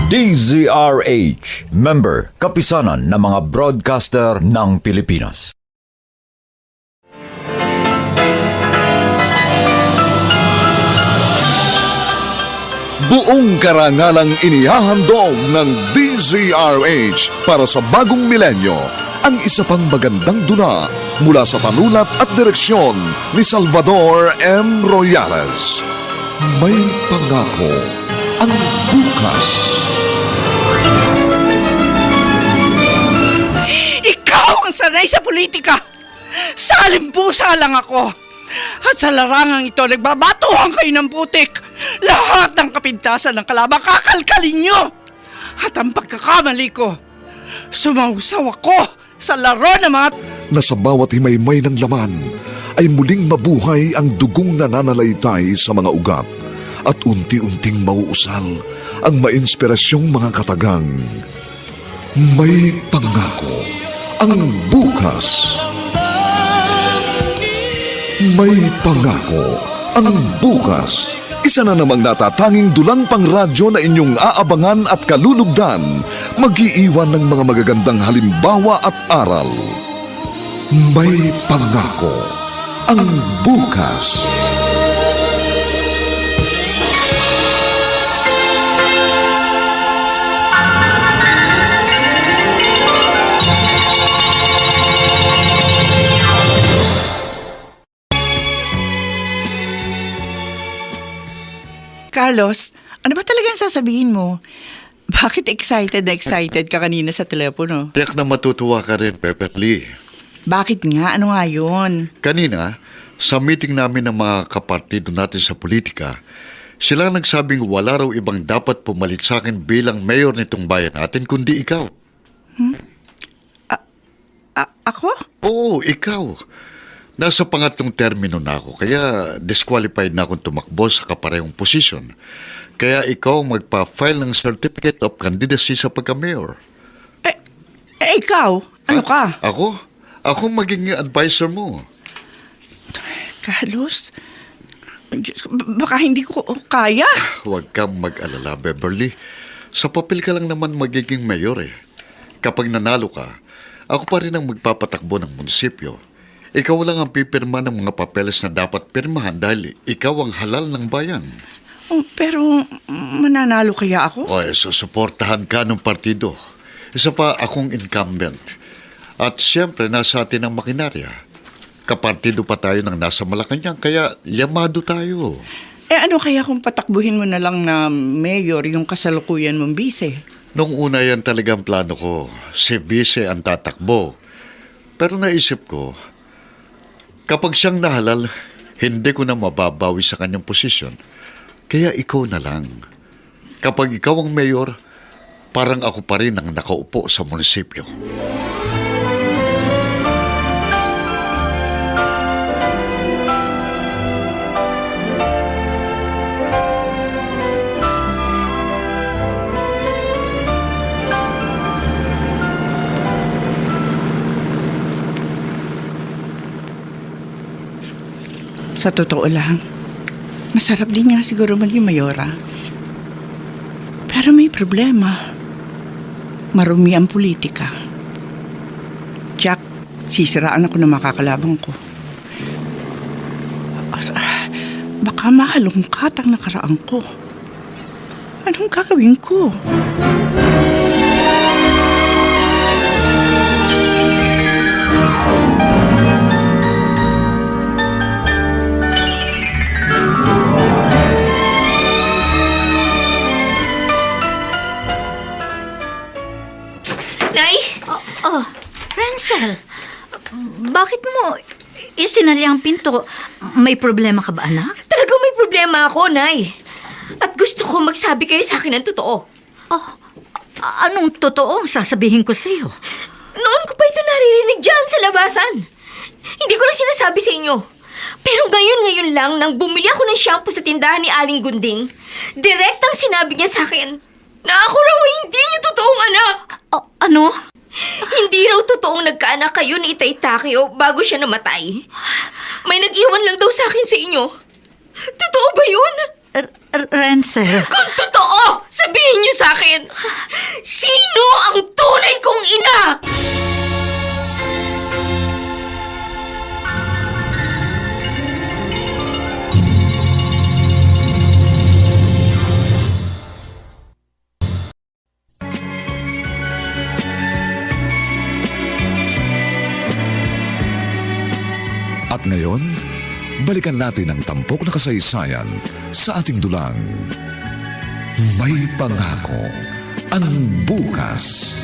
DZRH, member, kapisanan ng mga broadcaster ng Pilipinas. Buong karangalang inihahandog ng DZRH para sa bagong milenyo ang isa pang magandang dula mula sa panulat at direksyon ni Salvador M. Royales. May pangako ang bukas. Ikaw ang sanay sa politika! Salimbusa lang ako! At sa larangang ito, nagbabatuhan kayo ng putik! Lahat ng kapintasan ng kalaban, kakalkalin nyo! At ang pagkakamali ko, sumausaw ako sa laro ng mga... Na sa bawat himaymay ng laman ay muling mabuhay ang dugong nananalaytay sa mga ugat at unti-unting mauusal ang mainspirasyong mga katagang. May pangako ang bukas. May pangako ang bukas. Isa na namang natatanging dulang pangradyo na inyong aabangan at kalulugdan, mag-iiwan ng mga magagandang halimbawa at aral. May pangako ang bukas. Carlos, ano ba talagang sasabihin mo? Bakit excited na excited ka kanina sa telepono? Tiyak na matutuwa ka rin, Pepperly. Bakit nga? Ano nga yun? Kanina, sa meeting namin ng mga kapartido natin sa politika, sila nagsabing wala raw ibang dapat pumalit sa akin bilang mayor nitong bayan natin kundi ikaw. Ako? Oo, ikaw. Nasa pangatlong termino na ako, kaya disqualified na akong tumakbo sa kaparehong posisyon. Kaya ikaw magpa-file ng Certificate of Candidacy sa pagka-mayor. Ikaw? Ano ka? Ako? Ako maging advisor mo. Carlos, baka hindi ko kaya. Huwag kang mag-alala, Beverly. Sa papel ka lang naman magiging mayor eh. Kapag nanalo ka, ako pa rin ang magpapatakbo ng munisipyo. Ikaw lang ang pipirma ng mga papeles na dapat pirmahan dahil ikaw ang halal ng bayan. Pero mananalo kaya ako? O, susuportahan ka ng partido. Isa pa akong incumbent. At siyempre, nasa atin ang makinarya. Kapartido pa tayo ng nasa Malacanang, kaya yamado tayo. Ano kaya kung patakbuhin mo na lang na mayor yung kasalukuyan mong bise? Nung una yan talagang plano ko, si Vice ang tatakbo. Pero naisip ko, kapag siyang nahalal, hindi ko na mababawi sa kanyang posisyon. Kaya ikaw na lang. Kapag ikaw ang mayor, parang ako pa rin ang nakaupo sa munisipyo. Sa totoo lang, masarap din nga siguro maging mayora. Pero may problema. Marumi ang politika. Jack, sisiraan ako ng makakalabang ko. Baka mahalungkat ang nakaraan ko. Anong gagawin ko? Ransel, bakit mo isinali ang pinto? May problema ka ba, anak? Talagang may problema ako, Nay. At gusto ko magsabi kayo sa akin ng totoo. Anong totoo ang sasabihin ko sa'yo? Noon ko pa ito naririnig dyan sa labasan. Hindi ko lang sinasabi sa inyo. Pero ngayon lang nang bumili ako ng shampoo sa tindahan ni Aling Gunding, direktang sinabi niya sa akin na ako raw ay hindi niyo totoong anak. Ano? Hindi raw totoong nagkaanak kayo ni Itay Takeo bago siya namatay. May nag-iwan lang daw sa akin sa inyo. Totoo ba yun? Renzel. Kung totoo, sabihin niyo sa akin, sino ang tunay kong ina? At ngayon, balikan natin ang tampok na kasaysayan sa ating dulang. May pangako ang bukas.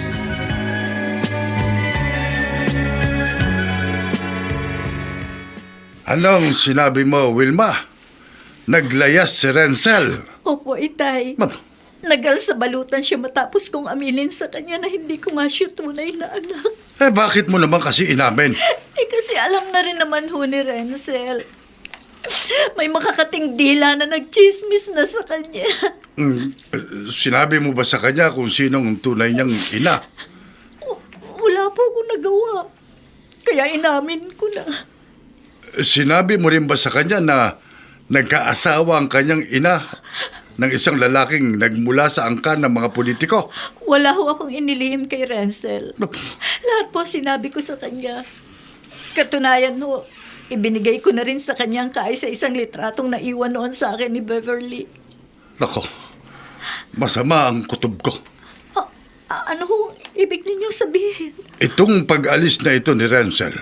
Anong sinabi mo, Wilma? Naglayas si Renzel. Opo, Itay. Ma'am, Nagal sa balutan siya matapos kong aminin sa kanya na hindi ko nga siya tunay na anak. bakit mo naman kasi inamin? Kasi alam na rin naman ho ni Renzel. May makakating dila na nagchismis na sa kanya. Sinabi mo ba sa kanya kung sinong tunay niyang ina? Wala po akong nagawa. Kaya inamin ko na. Sinabi mo rin ba sa kanya na nagkaasawa ang kanyang ina ng isang lalaking nagmula sa angkan ng mga politiko? Wala ho akong inilihim kay Renzel. Lahat po sinabi ko sa kanya. Katunayan ho, ibinigay ko na rin sa kanyang kaisa-isang litratong naiwan noon sa akin ni Beverly. Nako, masama ang kutob ko. Ano ho ibig ninyong sabihin? Itong pag-alis na ito ni Renzel,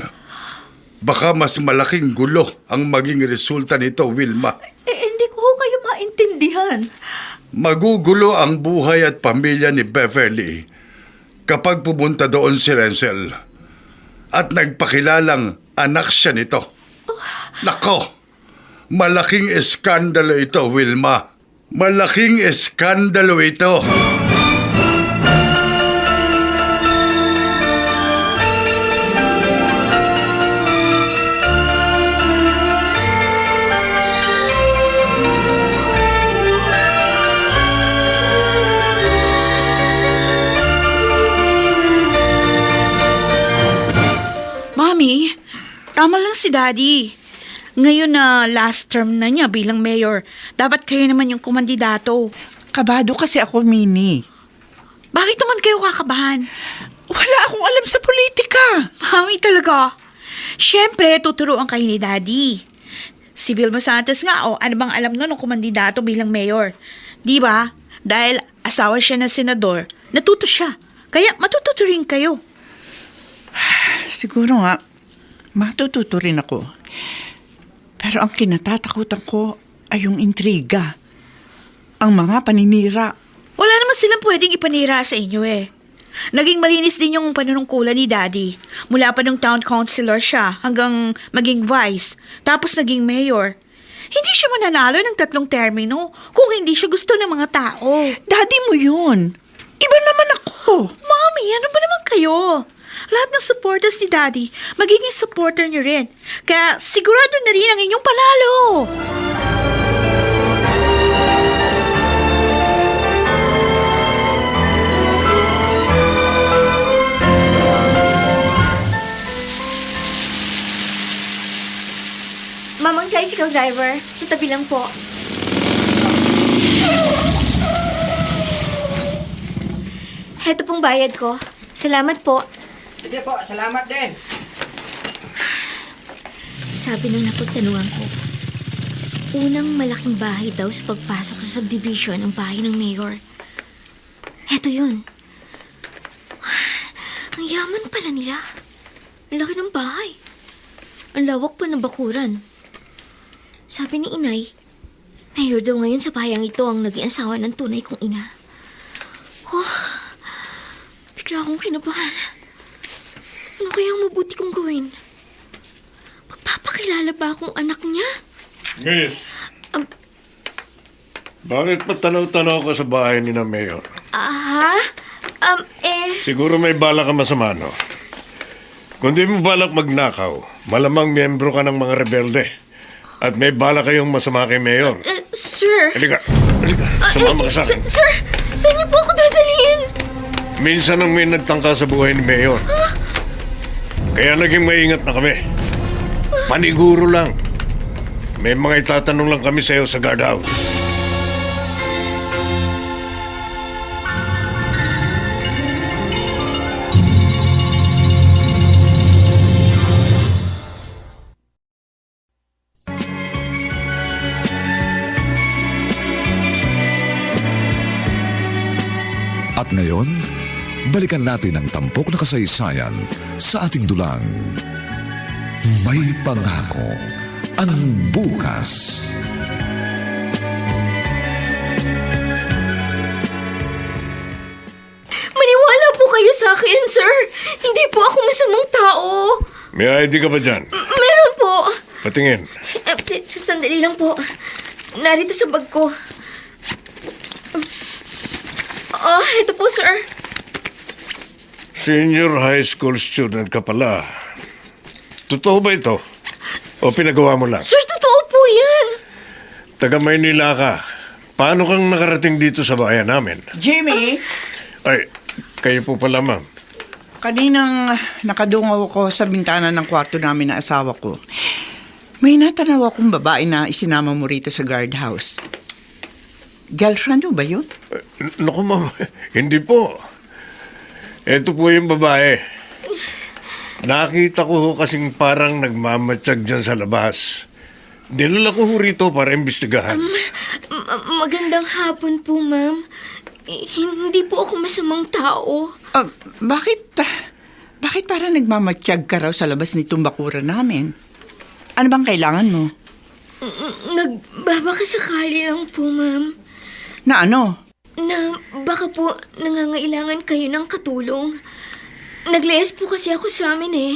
baka mas malaking gulo ang maging resulta nito, Wilma. Hindi ko ho kayo maintindihan. Magugulo ang buhay at pamilya ni Beverly kapag pumunta doon si Renzel at nagpakilalang anak siya nito. Nako, malaking eskandalo ito, Wilma. Malaking eskandalo ito. Mami, tama lang si Daddy. Ngayon na last term na niya bilang mayor, dapat kayo naman yung kumandidato. Kabado kasi ako, Mini. Bakit naman kayo kakabahan? Wala akong alam sa politika. Mami talaga. Siyempre, tuturuan kayo ni Daddy. Si Vilma Santos nga, ano bang alam nun ng kumandidato bilang mayor? Di ba? Dahil asawa siya ng senador, natuto siya. Kaya matututo rin kayo. Siguro nga, matututo rin ako. Pero ang kinatatakutan ko ay yung intriga. Ang mga paninira. Wala naman silang pwedeng ipanira sa inyo eh. Naging malinis din yung panunungkulan ni Daddy. Mula pa nung town councilor siya hanggang maging vice, tapos naging mayor. Hindi siya mananalo ng 3 termino kung hindi siya gusto ng mga tao. Daddy mo yun. Iba naman ako. Mami, ano ba naman kayo? Lahat ng supporters ni Daddy, magiging supporter niyo rin. Kaya sigurado na rin ang inyong panalo. Mamang tricycle driver, sa tabi lang po. Heto pong bayad ko. Salamat po. Sige po, salamat din. Sabi ng napagtanungan ko, unang malaking bahay daw sa pagpasok sa subdivision ang bahay ng mayor. Heto yun. Ang yaman pala nila. Ang laki ng bahay. Ang lawak pa ng bakuran. Sabi ni inay, mayor daw ngayon sa bayang ito ang naging asawa ng tunay kong ina. Oh, bigla akong kinabahan. Ano kaya ang mabuti kong gawin? Magpapakilala ba akong anak niya? Miss, bakit pa tanaw-tanaw ka sa bahay ni na Mayor? Siguro may balak ka masama, no? Kung di mo balak magnakaw, malamang miyembro ka ng mga rebelde. At may balak kayong masama kay Mayor. Sir. Halika, sumama ka sa akin. Sir, saan niyo po ako dadalhin? Minsan ang may nagtangka sa buhay ni Mayor. Kaya naging maingat na kami. Paniguro lang. May mga itatanong lang kami sa'yo sa guardhouse. At ngayon, balikan natin ang tampok na kasaysayan sa ating dulang. May pangako ang bukas. Maniwala po kayo sa akin, sir. Hindi po ako masamang tao. May ID ka ba dyan? Meron po. Patingin. Sandali lang po. Narito sa bag ko. Ito po, sir. Senior high school student ka pala. Totoo ba ito? O pinagawa mo lang? Sir, totoo po yan. Taga Maynila ka. Paano kang nakarating dito sa bayan namin? Jimmy, Ay, kayo po pala, ma'am. kaninang nakadungaw ako sa bintana ng kwarto namin na asawa ko. May natanaw akong babae na isinama mo rito sa guardhouse. Girlfriend mo ba yun? Naku, ma'am. Hindi po. Ito po yung babae. Nakita ko ho kasing parang nagmamatsyag dyan sa labas. Dinala ko ho rito para imbestigahan. Magandang hapon po, ma'am. Hindi po ako masamang tao. Bakit parang nagmamatsyag ka raw sa labas nitong bakuran namin? Ano bang kailangan mo? Nagbabakasakali lang po, ma'am. Na ano? Na baka po nangangailangan kayo ng katulong. Naglayas po kasi ako sa amin eh.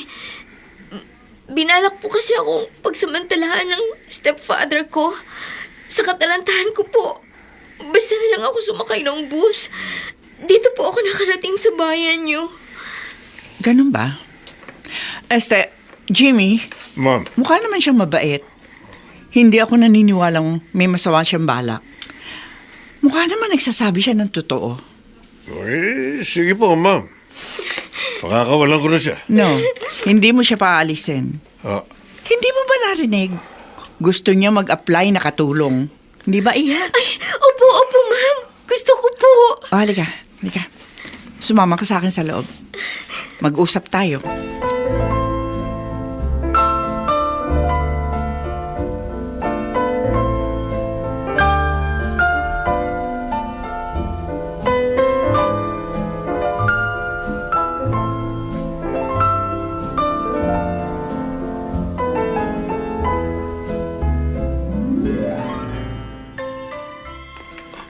Binalak po kasi akong pagsamantalahan ng stepfather ko. Sa katalantahan ko po, basta na lang ako sumakay ng bus. Dito po ako nakarating sa bayan niyo. Ganun ba? Jimmy, Ma'am, mukha naman siyang mabait. Hindi ako naniniwalang may masama siyang balak. Mukha naman nagsasabi siya ng totoo. sige po, ma'am. Pakakawalan ko na siya. No, hindi mo siya paalisin. Ah, Hindi mo ba narinig? Gusto niya mag-apply na katulong. Hindi ba, Iha? Ay, opo, ma'am. Gusto ko po. Halika. Sumama ka sa akin sa loob. Mag-usap tayo.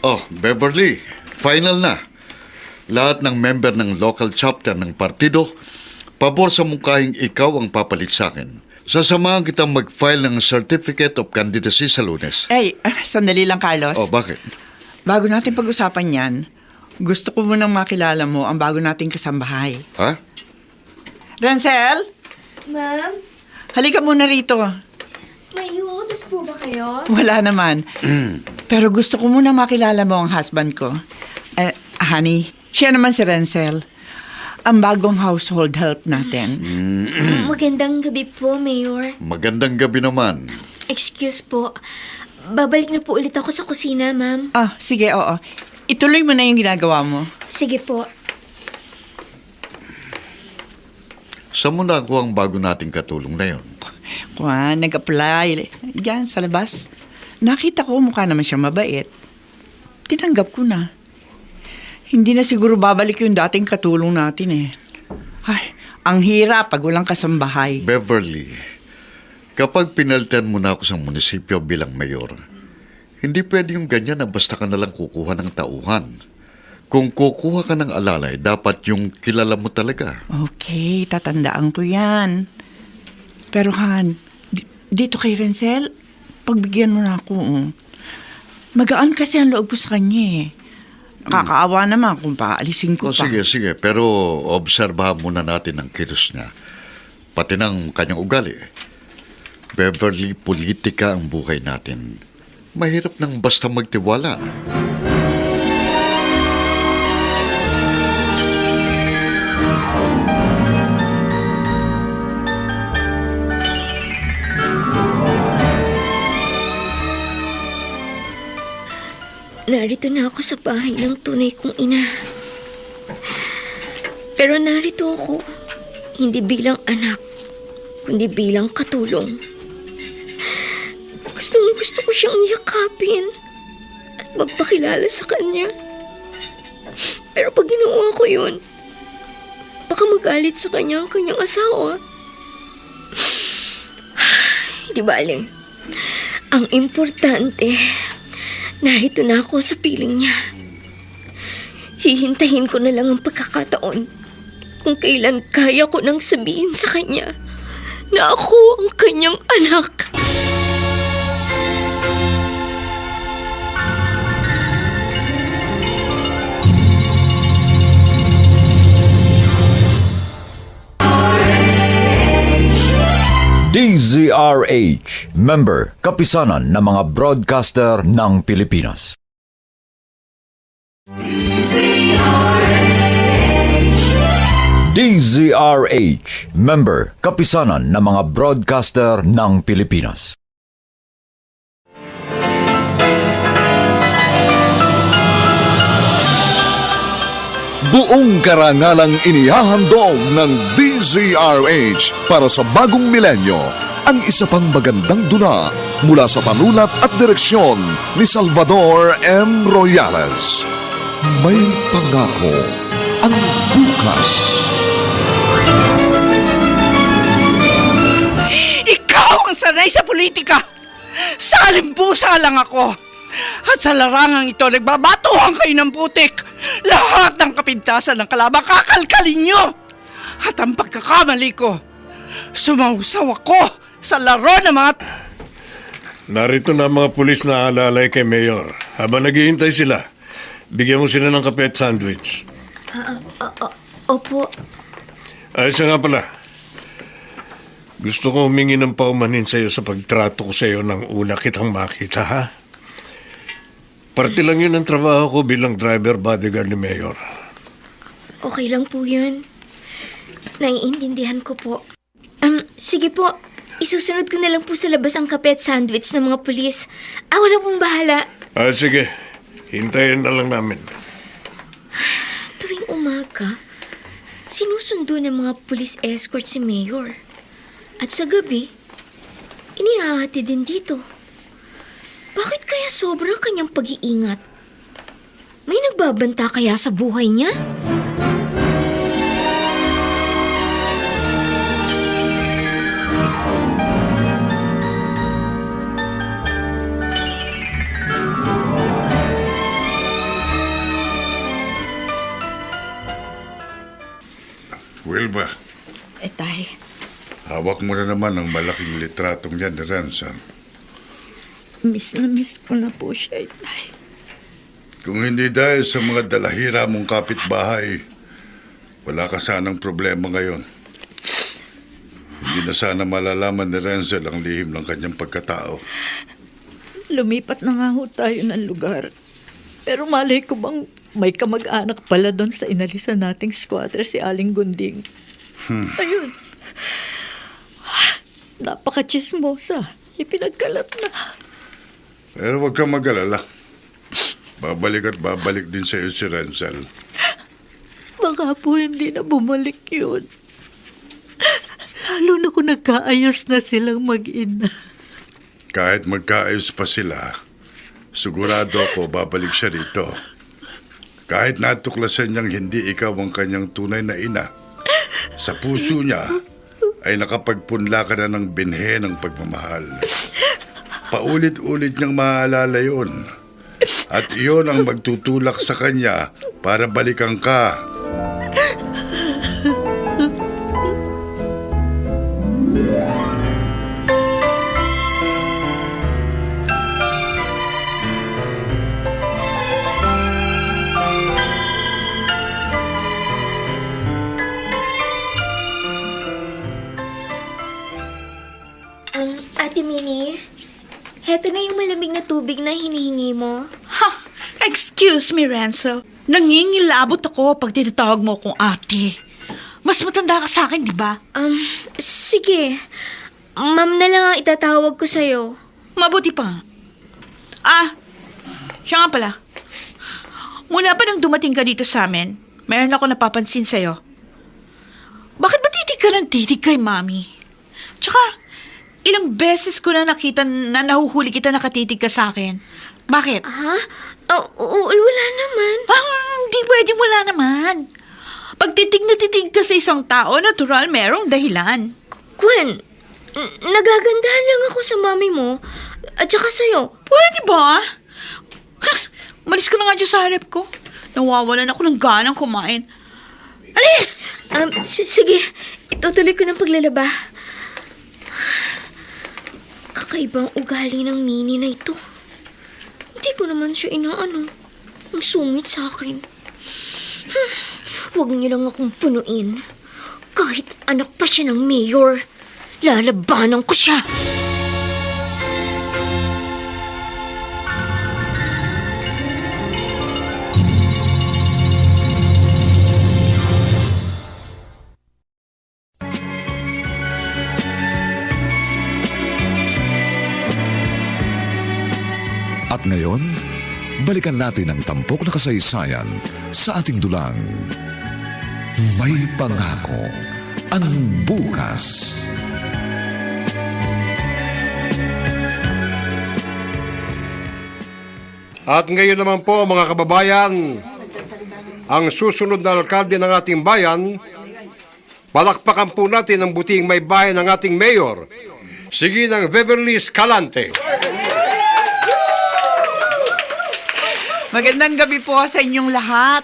Oh, Beverly, final na. Lahat ng member ng local chapter ng partido, pabor sa mungkahing ikaw ang papalit sa akin. Sasamahan kitang mag-file ng Certificate of Candidacy sa Lunes. Sandali lang, Carlos. Oh, bakit? Bago natin pag-usapan yan, gusto ko munang makilala mo ang bago nating kasambahay. Ha? Rancel, Ma'am, halika muna rito. may iuutos po ba kayo? Wala naman. Pero gusto ko muna makilala mo ang husband ko. Honey, siya naman si Rancel. Ang bagong household help natin. Magandang gabi po, Mayor. Magandang gabi naman. Excuse po. Babalik na po ulit ako sa kusina, ma'am. Sige, oo. Ituloy mo na yung ginagawa mo. Sige po. Saan mo nakuha ang bago nating katulong na yon? Nag-apply. Diyan, sa labas. Nakita ko mukha naman siya mabait. Tinanggap ko na. Hindi na siguro babalik yung dating katulong natin eh. Ay, ang hirap pag walang kasambahay. Beverly, kapag pinalitan mo na ako sa munisipyo bilang mayor, hindi pwede yung ganyan na basta ka nalang kukuha ng tauhan. Kung kukuha ka ng alalay, dapat yung kilala mo talaga. Okay, tatandaan ko yan. Pero Han, dito kay Rancel, pagbigyan mo na ako. Magaan kasi ang loob ko sa kanya eh. Nakakaawa naman kung paalisin ko pa. Sige. Pero obserbahan muna natin ang kilos niya. Pati ng kanyang ugali. Beverly, politika ang buhay natin. Mahirap nang basta magtiwala. Narito na ako sa bahay ng tunay kong ina. Pero narito ako, hindi bilang anak, kundi bilang katulong. Gusto ko siyang yakapin at magpakilala sa kanya. Pero pag ginawa ko yun, baka magalit sa kanya ang kanyang asawa. Di bale. Ang importante, narito na ako sa piling niya. Hihintahin ko na lang ang pagkakataon kung kailan kaya ko nang sabihin sa kanya na ako ang kanyang anak. DZRH, member, kapisanan ng mga broadcaster ng Pilipinas. DZRH, member, kapisanan ng mga broadcaster ng Pilipinas. Buong karangalang inihahandog ng DZRH para sa bagong milenyo ang isa pang magandang dula mula sa panulat at direksyon ni Salvador M. Royales. May pangako ang bukas. Ikaw ang sanay sa politika! Salimbusa lang ako! At sa larangang ito, nagbabatuhan kayo ng putik! Lahat ng kapintasan ng kalaban, kakalkalin nyo! At ang pagkakamali ko, sumausaw ako sa laro ng mga... Narito na ang mga pulis na alalay kay Mayor. Habang naghihintay sila, bigyan mo sila ng kape at sandwich. Opo. Ay, isa nga pala. Gusto ko humingi ng paumanhin sa iyo sa pagtrato ko sa iyo nang una kitang makita, ha? Parte lang yun ang trabaho ko bilang driver bodyguard ni Mayor. Okay lang po yun. Naiintindihan ko po. Sige po. Isusunod ko na lang po sa labas ang kape at sandwich ng mga pulis. Ako na pong bahala. Sige. Hintayin na lang namin. Tuwing umaga, sinusundo ng mga pulis escort si Mayor. At sa gabi, inihahati din dito. Bakit kaya sobrang kanyang pag-iingat? May nagbabanta kaya sa buhay niya? Wilma, Tay, hawak mo na naman ang malaking litratong yan ni Ransom. miss na miss ko na po siya, Tay. Kung hindi dahil sa mga dalahira mong kapitbahay, wala ka sanang problema ngayon. Hindi na sana malalaman ni Renzel ang lihim ng kanyang pagkatao. Lumipat na nga ho tayo ng lugar. Pero malay ko bang may kamag-anak pala doon sa inalisan nating squatter si Aling Gunding. Ayun. Napaka-chismosa. Ipinagkalat na. Pero huwag kang mag-alala. Babalik at babalik din sa iyo si Renzel. Baka po hindi na bumalik yun. Lalo na kung nagkaayos na silang mag-ina. Kahit magkaayos pa sila, sigurado ako babalik siya rito. Kahit natuklasan niyang hindi ikaw ang kanyang tunay na ina, sa puso niya ay nakapagpunla ka na ng binhe ng pagmamahal. Paulit-ulit niyang maaalala yun. At iyon ang magtutulak sa kanya para balikan ka. Ate Minnie, heto na yung malamig na tubig na hinihingi mo. Ha! Excuse me, Renzel. Nangingilabot ako pag tinatawag mo akong ate. Mas matanda ka sa akin, di ba? Sige. Ma'am na lang ang itatawag ko sa'yo. Mabuti pa. Siya nga pala. Mula pa nang dumating ka dito sa amin, mayroon ako napapansin sa'yo. Bakit ba titig ka ng titig kay Mami? Tsaka, ilang beses ko na nakita na nahuhuli kita nakatitig ka sa akin. Bakit? Ha? Wala naman. Hindi pwedeng wala naman. Pag titig na titig ka sa isang tao, natural merong dahilan. Gwen, nagagandahan lang ako sa mami mo at saka sa'yo. Pwede ba? Malis ka na nga dyan sa harap ko. Nawawalan ako ng ganang kumain. Alis! Sige, itutuloy ko ng paglalaba. Kakaibang ugali ng Mini na ito. Hindi ko naman siya inaano. Ang sungit sa akin. Huwag niyo lang akong punuin. Kahit anak pa siya ng mayor, lalabanan ko siya. At ngayon, balikan natin ang tampok na kasaysayan sa ating dulang. May pangako ang bukas. At ngayon naman po mga kababayan, ang susunod na alkalde ng ating bayan, palakpakan po natin ang buting may bahay ng ating mayor, sige ng Beverly Escalante. Magandang gabi po sa inyong lahat.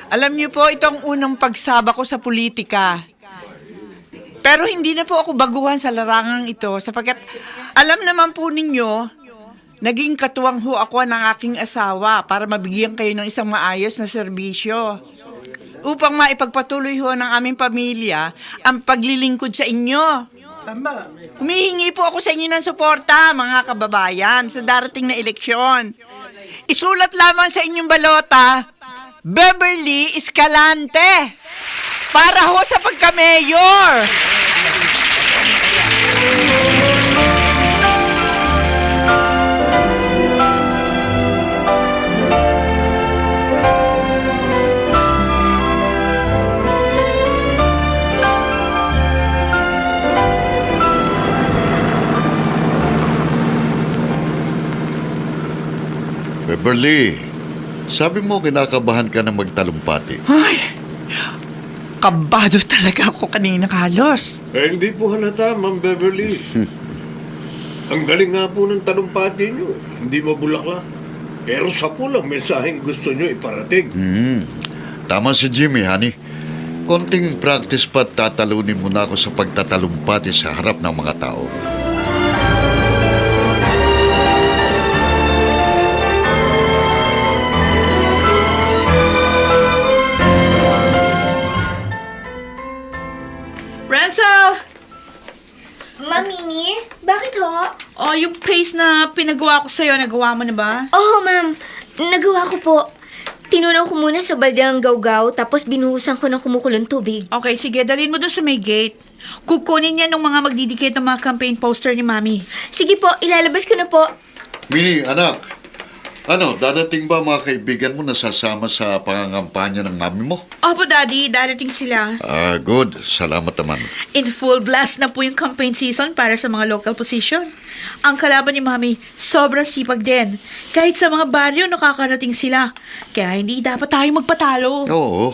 Alam niyo po, ito ang unang pagsaba ko sa politika. Pero hindi na po ako baguhan sa larangang ito sapagkat alam naman po ninyo, naging katuwang ho ako ng aking asawa para mabigyan kayo ng isang maayos na serbisyo. Upang maipagpatuloy ho ng aming pamilya ang paglilingkod sa inyo. Humihingi po ako sa inyo ng suporta, mga kababayan, sa darating na eleksyon. Isulat lamang sa inyong balota, Beverly Escalante, para ho sa pagka-mayor. Beverly, sabi mo kinakabahan ka na magtalumpati. Ay, kabado talaga ako kanina, Carlos. Hindi po halata, Ma'am Beverly. Ang galing nga po ng talumpati nyo. Hindi mabulakla. Pero sa pulang mensaheng gusto nyo iparating. Tama si Jimmy, honey. Konting practice pa tatalunin mo na ako sa pagtatalumpati sa harap ng mga tao. Ransel! Mami, bakit ho? Oh, yung paste na pinagawa ko sa'yo, nagawa mo na ba? Oo, ma'am. Nagawa ko po. Tinunaw ko muna sa balde ng gawgaw, tapos binuhusan ko ng kumukulong tubig. Okay, sige, dalhin mo dun sa may gate. Kukunin yan ng mga magdidikit ng mga campaign poster ni Mami. Sige po, ilalabas ko na po. Mini, anak. Dadating ba mga kaibigan mo na sasama sa pangangampanya ng mami mo? Opo, Daddy, darating sila. Good. Salamat naman. In full blast na po yung campaign season para sa mga local position. Ang kalaban ni Mami, sobrang sipag din. Kahit sa mga baryo, nakakarating sila. Kaya hindi dapat tayo magpatalo. Oo.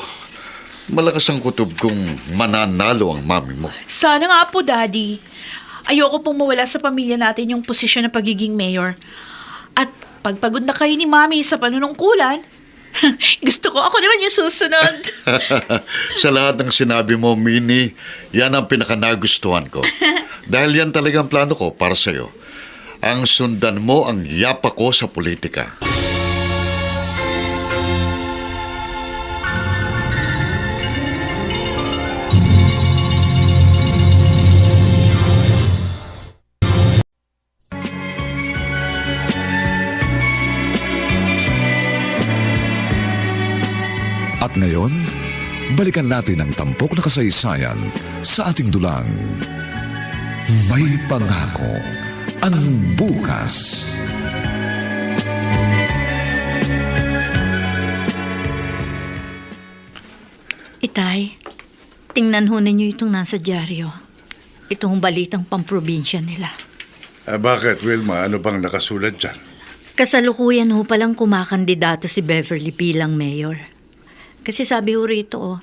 Malakas ang kutob kung mananalo ang mami mo. Sana nga po, Daddy. Ayoko pong mawala sa pamilya natin yung posisyon ng pagiging mayor. At pagpagod na kayo ni Mami sa panunungkulan, gusto ko ako naman yung susunod. Sa lahat ng sinabi mo, Mini, yan ang pinakanagustuhan ko. Dahil yan talagang plano ko para sa'yo. Ang sundan mo ang yapa ko sa politika. At ngayon, balikan natin ang tampok na kasaysayan sa ating dulang. May pangako ang bukas. Itay, tingnan ho ninyo itong nasa dyaryo. Itong balitang pamprobinsya nila. Bakit, Wilma? Ano bang nakasulat dyan? Kasalukuyan ho palang kumakandidato si Beverly bilang mayor. Kasi sabi ho rito,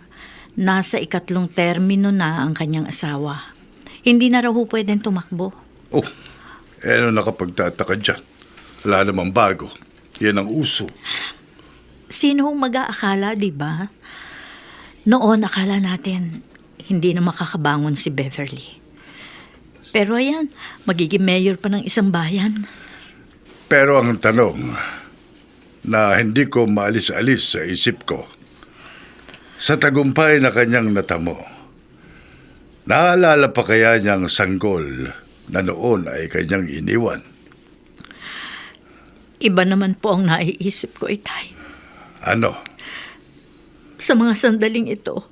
nasa 2 termino na ang kanyang asawa. Hindi na raw ho pwedeng tumakbo. Oh, ano nakapagtataka dyan? Wala namang bago. Yan ang uso. Sino hong mag-aakala, di ba? Noon, akala natin hindi na makakabangon si Beverly. Pero ayan, magiging mayor pa ng isang bayan. Pero ang tanong na hindi ko maalis-alis sa isip ko, sa tagumpay na kanyang natamo, naalala pa kaya niyang sanggol na noon ay kanyang iniwan? Iba naman po ang naiisip ko, Itay. Ano? Sa mga sandaling ito,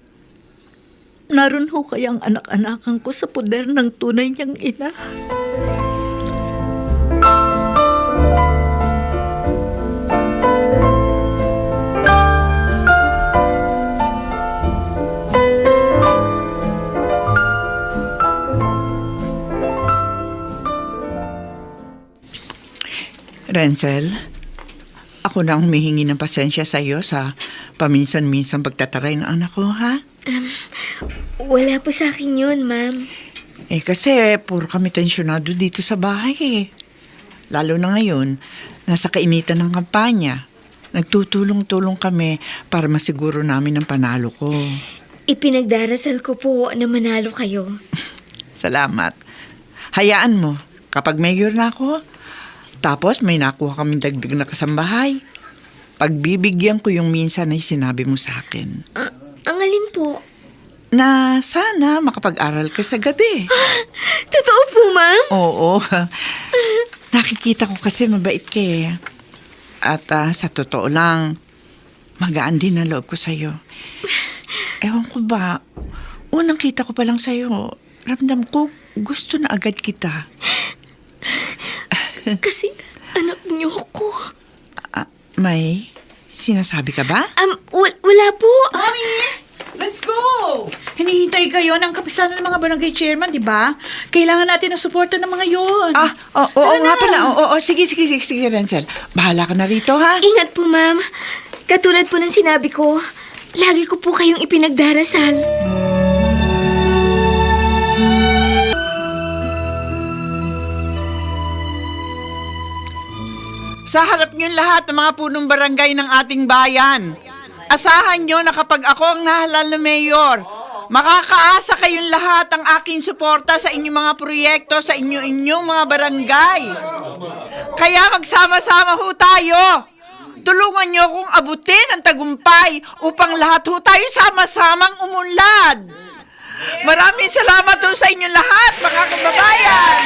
naroon ho kayang anak-anakan ko sa poder ng tunay niyang ina. Renzel, ako na ang humihingi ng pasensya sa iyo sa paminsan-minsan pagtataray ng anak ko, ha? Wala po sa akin yun, ma'am. Kasi puro kami tensyonado dito sa bahay eh. Lalo na ngayon, nasa kainitan ng kampanya. Nagtutulong-tulong kami para masiguro namin ang panalo ko. Ipinagdarasal ko po na manalo kayo. Salamat. Hayaan mo, kapag mayor na ako, tapos may nakuha kaming dagdag na kasambahay, pagbibigyan ko yung minsan ay sinabi mo sa akin. Ang alin po? Na sana makapag-aral ka sa gabi. Totoo po, ma'am? Oo. Nakikita ko kasi mabait ka eh. At sa totoo lang, magaan din ang loob ko sa'yo. Ewan ko ba, unang kita ko pa lang sa'yo, ramdam ko gusto na agad kita. Kasi anak niyo ko. May sinasabi ka ba? Wala po. Mami! Let's go! Hinihintay kayo ng kapisanan ng mga barangay chairman, di ba? Kailangan natin ng suporta ng mga yon. Oo nga pala. Oo, sige, Renzel. Bahala ka na rito, ha? Ingat po, ma'am. Katulad po ng sinabi ko, lagi ko po kayong ipinagdarasal. Sa harap niyong lahat ng mga punong barangay ng ating bayan, asahan niyo na kapag ako ang nahalal na mayor, makakaasa kayong lahat ang aking suporta sa inyong mga proyekto sa inyong mga barangay. Kaya magsama-sama ho tayo. Tulungan niyo akong abutin ang tagumpay upang lahat ho tayo sama-samang umunlad. Maraming salamat ho sa inyong lahat, mga kababayan.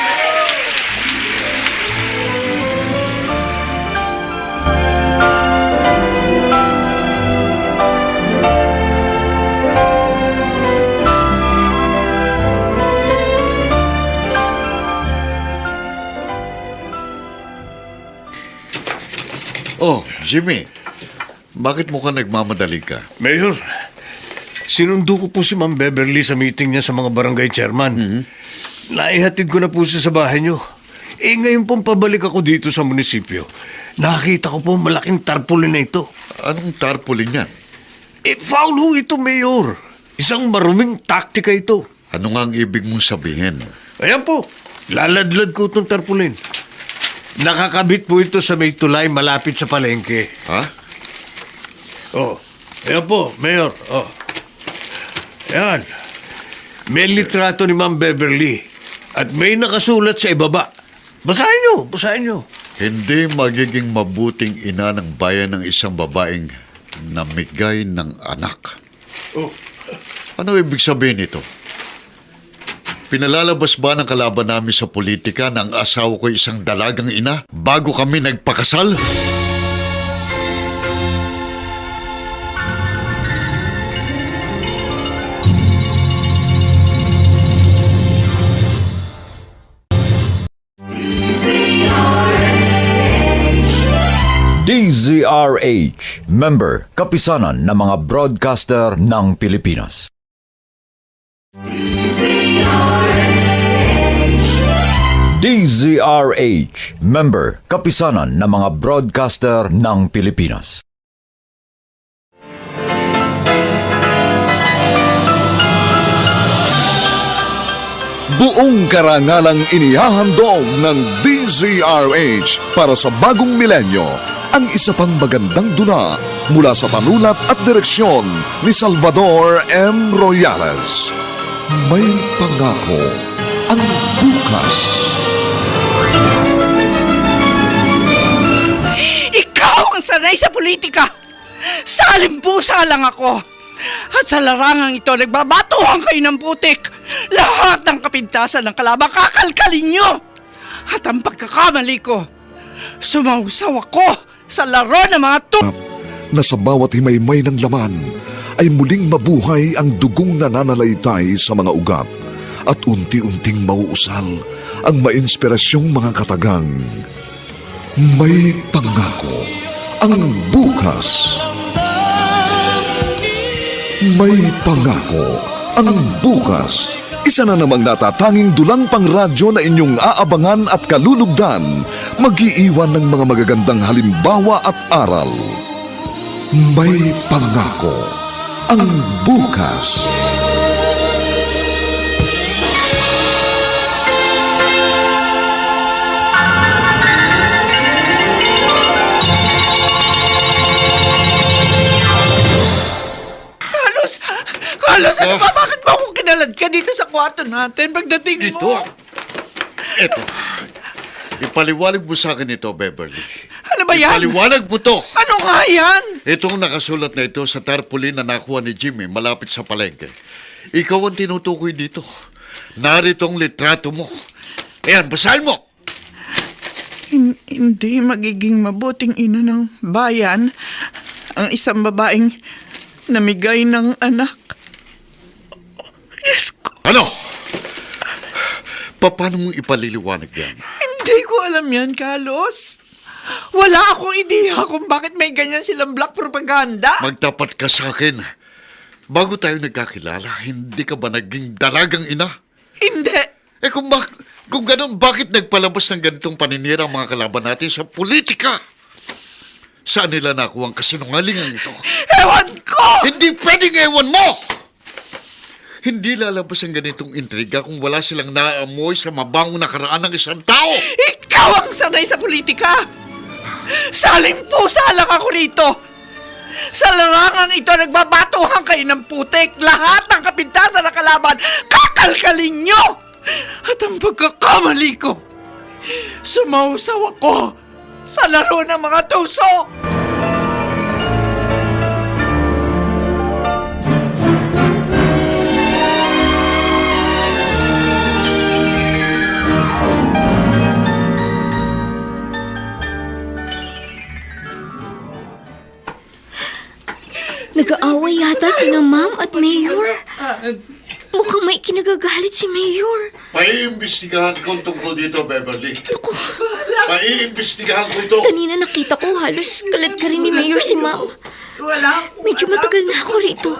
Oh, Jimmy, bakit mukhang nagmamadali ka? Mayor, sinundo ko po si Ma'am Beverly sa meeting niya sa mga barangay chairman. Naihatid ko na po siya sa bahay niyo. Ngayon pong pabalik ako dito sa munisipyo. Nakita ko po malaking tarpaulin na ito. Anong tarpaulin yan? Foul ho ito, Mayor. Isang maruming taktika ito. Ano nga ang ibig mong sabihin? Ayan po, laladlad ko itong tarpaulin. Nakakabit po ito sa may tulay malapit sa palengke. Ha? Oh, ayan po, Mayor. Oh. Ayan. May litrato ni Ma'am Beverly at may nakasulat sa ibaba. Basahin nyo. Hindi magiging mabuting ina ng bayan ng isang babaeng namigay ng anak. Oh. Ano ibig sabihin nito? Pinalalabas ba ng kalaban namin sa politika na ang asawa ko isang dalagang ina bago kami nagpakasal? DZRH, member, kapisanan ng mga broadcaster ng Pilipinas. DZRH, member, kapisanan ng mga broadcaster ng Pilipinas. Buong karangalang inihahandog ng DZRH para sa bagong milenyo ang isa pang magandang dula mula sa panulat at direksyon ni Salvador M. Royales. May pangako ang bukas. Ikaw ang sanay sa politika! Salimpusa lang ako! At sa larangang ito, nagbabatuhan kayo ng putik! Lahat ng kapintasan ng kalaban, kakalkalin nyo! At ang pagkakamali ko, sumausaw ako sa laro ng mga Na sa bawat himaymay ng laman ay muling mabuhay ang dugong nananalaytay sa mga ugat at unti-unting mauusal ang mainspirasyong mga katagang. May pangako ang bukas. May pangako ang bukas. Isa na namang natatanging dulang pangradyo na inyong aabangan at kalulugdan, mag-iiwan ng mga magagandang halimbawa at aral. May pangako ang bukas. Carlos, ano ba? Bakit ba ako kinalad ka dito sa kwarto natin pagdating mo? Ito. Ipaliwanag mo sa akin ito, Beverly. Ano ba yan? Ipaliwanag mo to! Ano nga yan? Itong nakasulat na ito sa tarpaulin na nakuha ni Jimmy malapit sa palengke. Ikaw ang tinutukoy dito. Narito ang litrato mo. Ayan, basahin mo! Hindi magiging mabuting ina ng bayan ang isang babaeng namigay ng anak. Diyos ko. Ano? Paano mong ipaliliwanag yan? Hindi ko alam yan, Carlos. Wala akong ideya kung bakit may ganyan silang black propaganda. Magtapat ka sa akin. Bago tayo nagkakilala, hindi ka ba naging dalagang ina? Hindi. Kung ganun, bakit nagpalabas ng ganitong paninira ang mga kalaban natin sa politika? Saan nila nakuha ang kasinungalingan ito? Ewan ko! Hindi pwedeng ewan mo! Hindi lalabas ang ganitong intriga kung wala silang naamoy sa mabangong nakaraan ng isang tao! Ikaw ang sanay sa politika! Salimpusa lang ako rito! Sa larangang ito, nagbabatuhan kayo ng putik! Lahat ng kapintasan ng kalaban, kakalkalin nyo! At ang pagkakamali ko, sumausaw ako sa laro ng mga tuso! Nag-aaway yata sina Ma'am at Mayor. Mukhang may kinagagalit si Mayor. Paiimbestigahan ko tungkol dito, Beverly. Paiimbestigahan ko ito. Kanina nakita ko halos kalat ka rin ni Mayor si Ma'am. Medyo matagal na ako rito.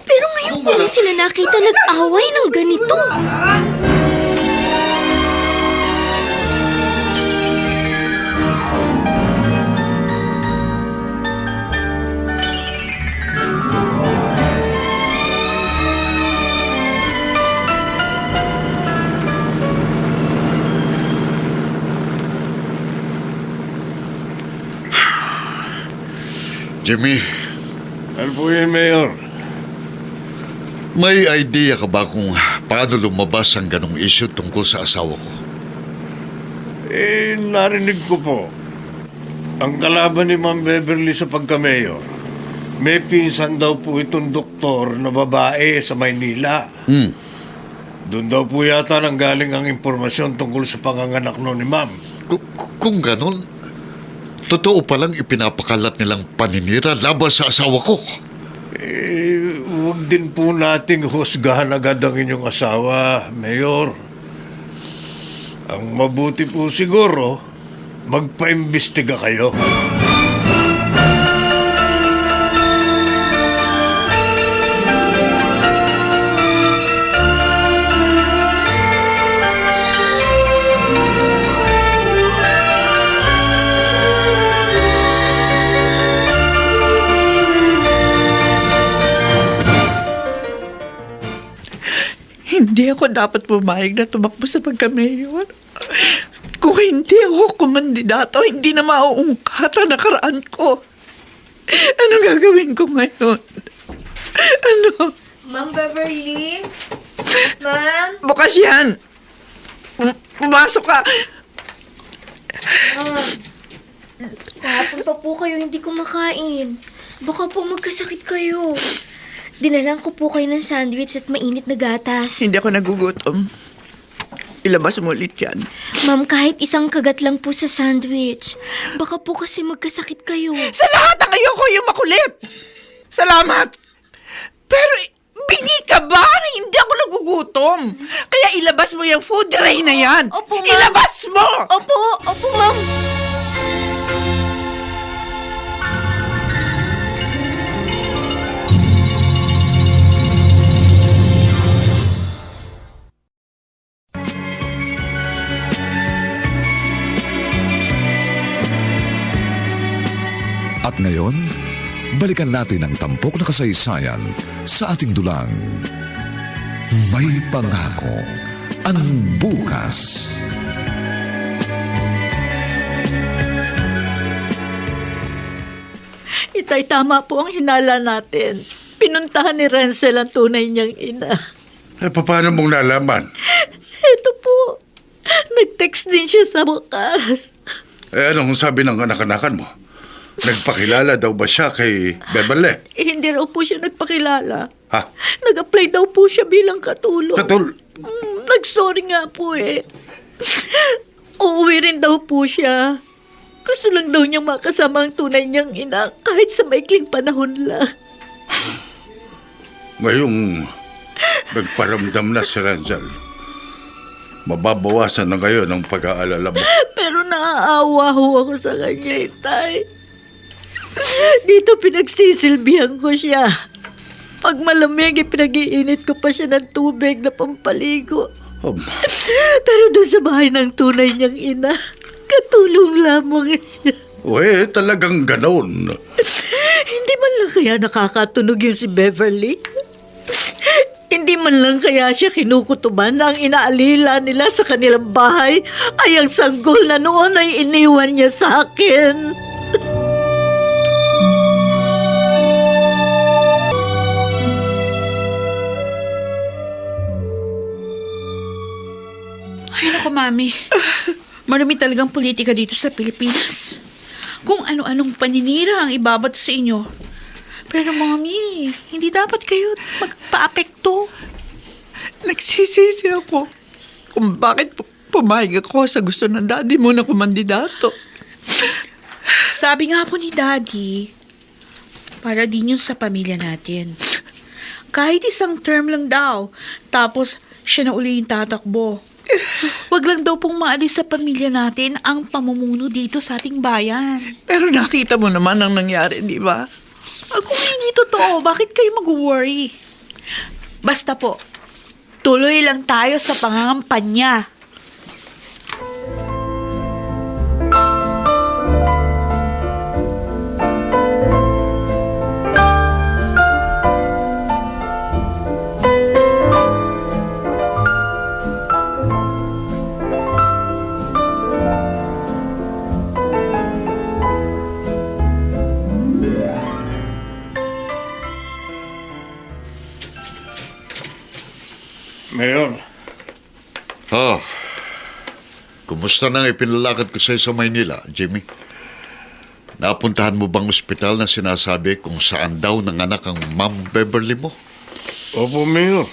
Pero ngayon ko lang sila nakita nag-away ng ganito. Jimmy, Ano po yun, Mayor? may idea ka ba kung paano lumabas ang ganong issue tungkol sa asawa ko? Narinig ko po. Ang kalaban ni Ma'am Beverly sa pagka-mayor, may pinsan daw po itong doktor na babae sa Maynila. Doon daw po yata nang galing ang impormasyon tungkol sa panganganak noon ni Ma'am. Kung ganon, totoo palang ipinapakalat nilang paninira laban sa asawa ko. Huwag din po nating husgahan agad ang inyong asawa, Mayor. Ang mabuti po siguro, magpaimbestiga kayo. Hindi ako dapat pumayag na tumakbo sa pagka-mayor. Kung hindi ako kumandidato, hindi na mauungkat ang nakaraan ko. Ano gagawin ko ngayon? Ano? Ma'am Beverly? Ma'am? Bukas yan! Pumasok ka! Ma'am? Kahapon pa po kayo hindi kumakain. Baka po magkasakit kayo. Dinalan ko po kayo ng sandwich at mainit na gatas. Hindi ako nagugutom. Ilabas mo ulit yan. Ma'am, kahit isang kagat lang po sa sandwich. Baka po kasi magkasakit kayo. Sa lahat ng ayoko yung makulit! Salamat! Pero bingi ka ba? Hindi ako nagugutom. Kaya ilabas mo yung food tray na yan. Opo, ma'am. Ilabas mo! Opo, ma'am. At ngayon, balikan natin ang tampok na kasaysayan sa ating dulang. May pangako ang bukas. Itay, tama po ang hinala natin. Pinuntahan ni Renzel ang tunay niyang ina. Paano mong nalaman? Ito po. Nag-text din siya sa wakas. Anong sabi ng anak-anakan mo? Nagpakilala daw ba siya kay Beverly? Hindi raw po siya nagpakilala. Ha? Nag-apply daw po siya bilang katulong. Nag-sorry nga po eh. Uuwi rin daw po siya. Gusto lang daw niyang makasama ang tunay niyang ina kahit sa maikling panahon lang. Ngayong nagparamdam na si Renzel, mababawasan na ngayon ang pag-aalala mo. Pero naaawa ho ako sa kanya, Itay. Dito pinagsisilbihan ko siya. Pag malamig, pinag-iinit ko pa siya ng tubig na pampaligo. Pero doon sa bahay ng tunay niyang ina, katulong lamang siya. Talagang ganon. Hindi man lang kaya nakakatunog yung si Beverly? Hindi man lang kaya siya kinukutuban na ang inaalila nila sa kanilang bahay ay ang sanggol na noon ay iniwan niya sa akin. Ay, naku, Mami. Marami talagang politika dito sa Pilipinas. Kung ano-anong paninira ang ibabato sa inyo. Pero, Mami, hindi dapat kayo magpa-apekto. Nagsisisi ako kung bakit pumayag ako sa gusto ng daddy mo na kumandidato. Sabi nga po ni Daddy, para din yun sa pamilya natin. Kahit isang term lang daw, tapos siya na uli yung tatakbo. Wag lang daw pong maalis sa pamilya natin ang pamumuno dito sa ating bayan. Pero nakita mo naman ang nangyari, di ba? Kung hindi totoo, bakit kayo mag-worry? Basta po, tuloy lang tayo sa pangangampanya. Mayor, Kumusta nang ipinalakad ko sa'yo sa Maynila, Jimmy? Napuntahan mo bang ospital na sinasabi kung saan daw nanganak ang Ma'am Beverly mo? opo, Mayor.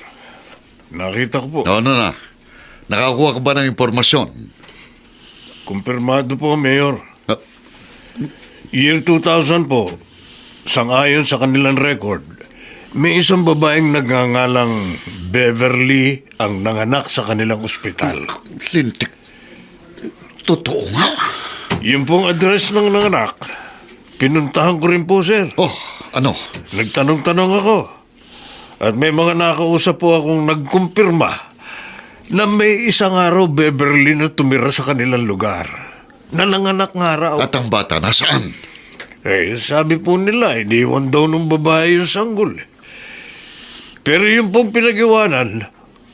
Nakita ko po. Ano na? Nakakuha ka ba ng impormasyon? Kumpirmado po, Mayor. Ah. Year 2000 po, sangayon sa kanilang record, may isang babaeng nagngangalang Beverly ang nanganak sa kanilang ospital. Lintik. Totoo nga. Yung pong address ng nanganak, pinuntahan ko rin po, sir. Oh, ano? Nagtanong-tanong ako. At may mga nakausap po akong nagkumpirma na may isang araw Beverly na tumira sa kanilang lugar. Na nanganak nga raw. At ang bata, nasaan? Sabi po nila, iniwan daw ng babae yung sanggol. Pero yung pong pinag-iwanan,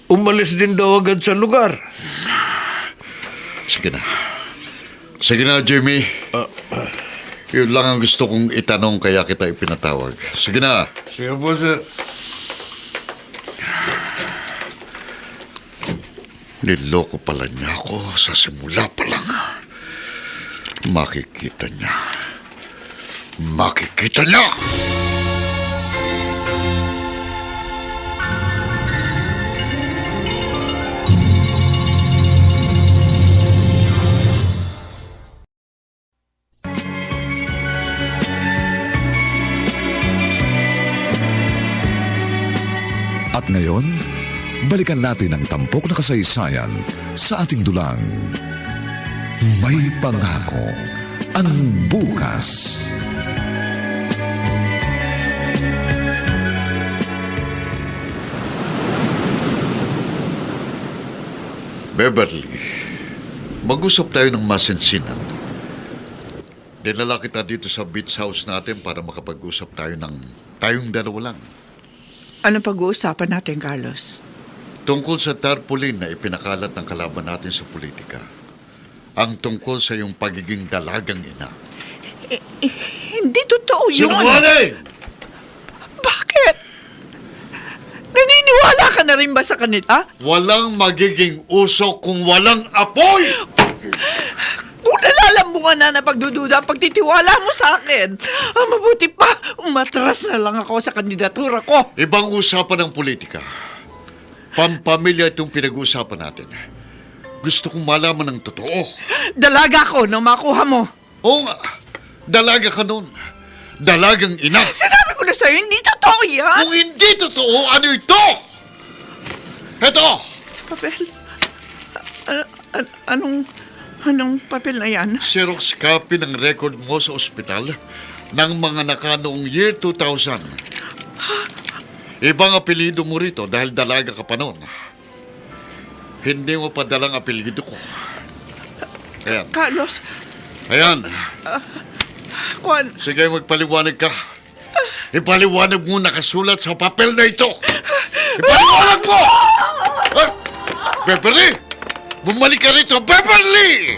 umalis din daw agad sa lugar. Sige na. Sige na, Jimmy. Yun lang ang gusto kong itanong kaya kita ipinatawag. Sige na. Sige po, sir. Niloko pala niya ako sa simula pa lang. Makikita niya. Makikita niya! At ngayon, balikan natin ang tampok na kasaysayan sa ating dulang. May pangako ang bukas. Beverly, mag-usap tayo ng masinsinan. Dinala kita dito sa beach house natin para makapag-usap tayo ng tayong dalawa lang. Ano pag-uusapan natin, Carlos? Tungkol sa tarpaulin na ipinakalat ng kalaban natin sa politika. Ang tungkol sa iyong pagiging dalagang ina. Hindi totoo yun. Sinungaling! Bakit? Naniniwala ka na rin ba sa kanila? Walang magiging usok kung walang apoy! Kung nalalambungan na pagdududa ang pagtitiwala mo sa akin, mabuti pa, umatras na lang ako sa kandidatura ko. Ibang usapan ng politika. Pampamilya itong pinag-uusapan natin. Gusto kong malaman ng totoo. Dalaga ko nang makuha mo. Oo nga, dalaga ka nun. Dalagang ina. Sinabi ko na sa'yo, hindi totoo yan. Kung hindi totoo, ano ito? Ito! Papel? Anong papel na yan? Xerox copy ng record mo sa ospital ng mga nakanoong year 2000. Ibang apelido mo rito dahil dalaga ka pa noon. Hindi mo pa dalang apelido ko. Ayan. Carlos, Ayan. Juan, Sige, magpaliwanag ka. Ipaliwanag mo nakasulat sa papel na ito. Ipaliwanag mo! Ah, Beverly! Bumalik ka rito, Beverly!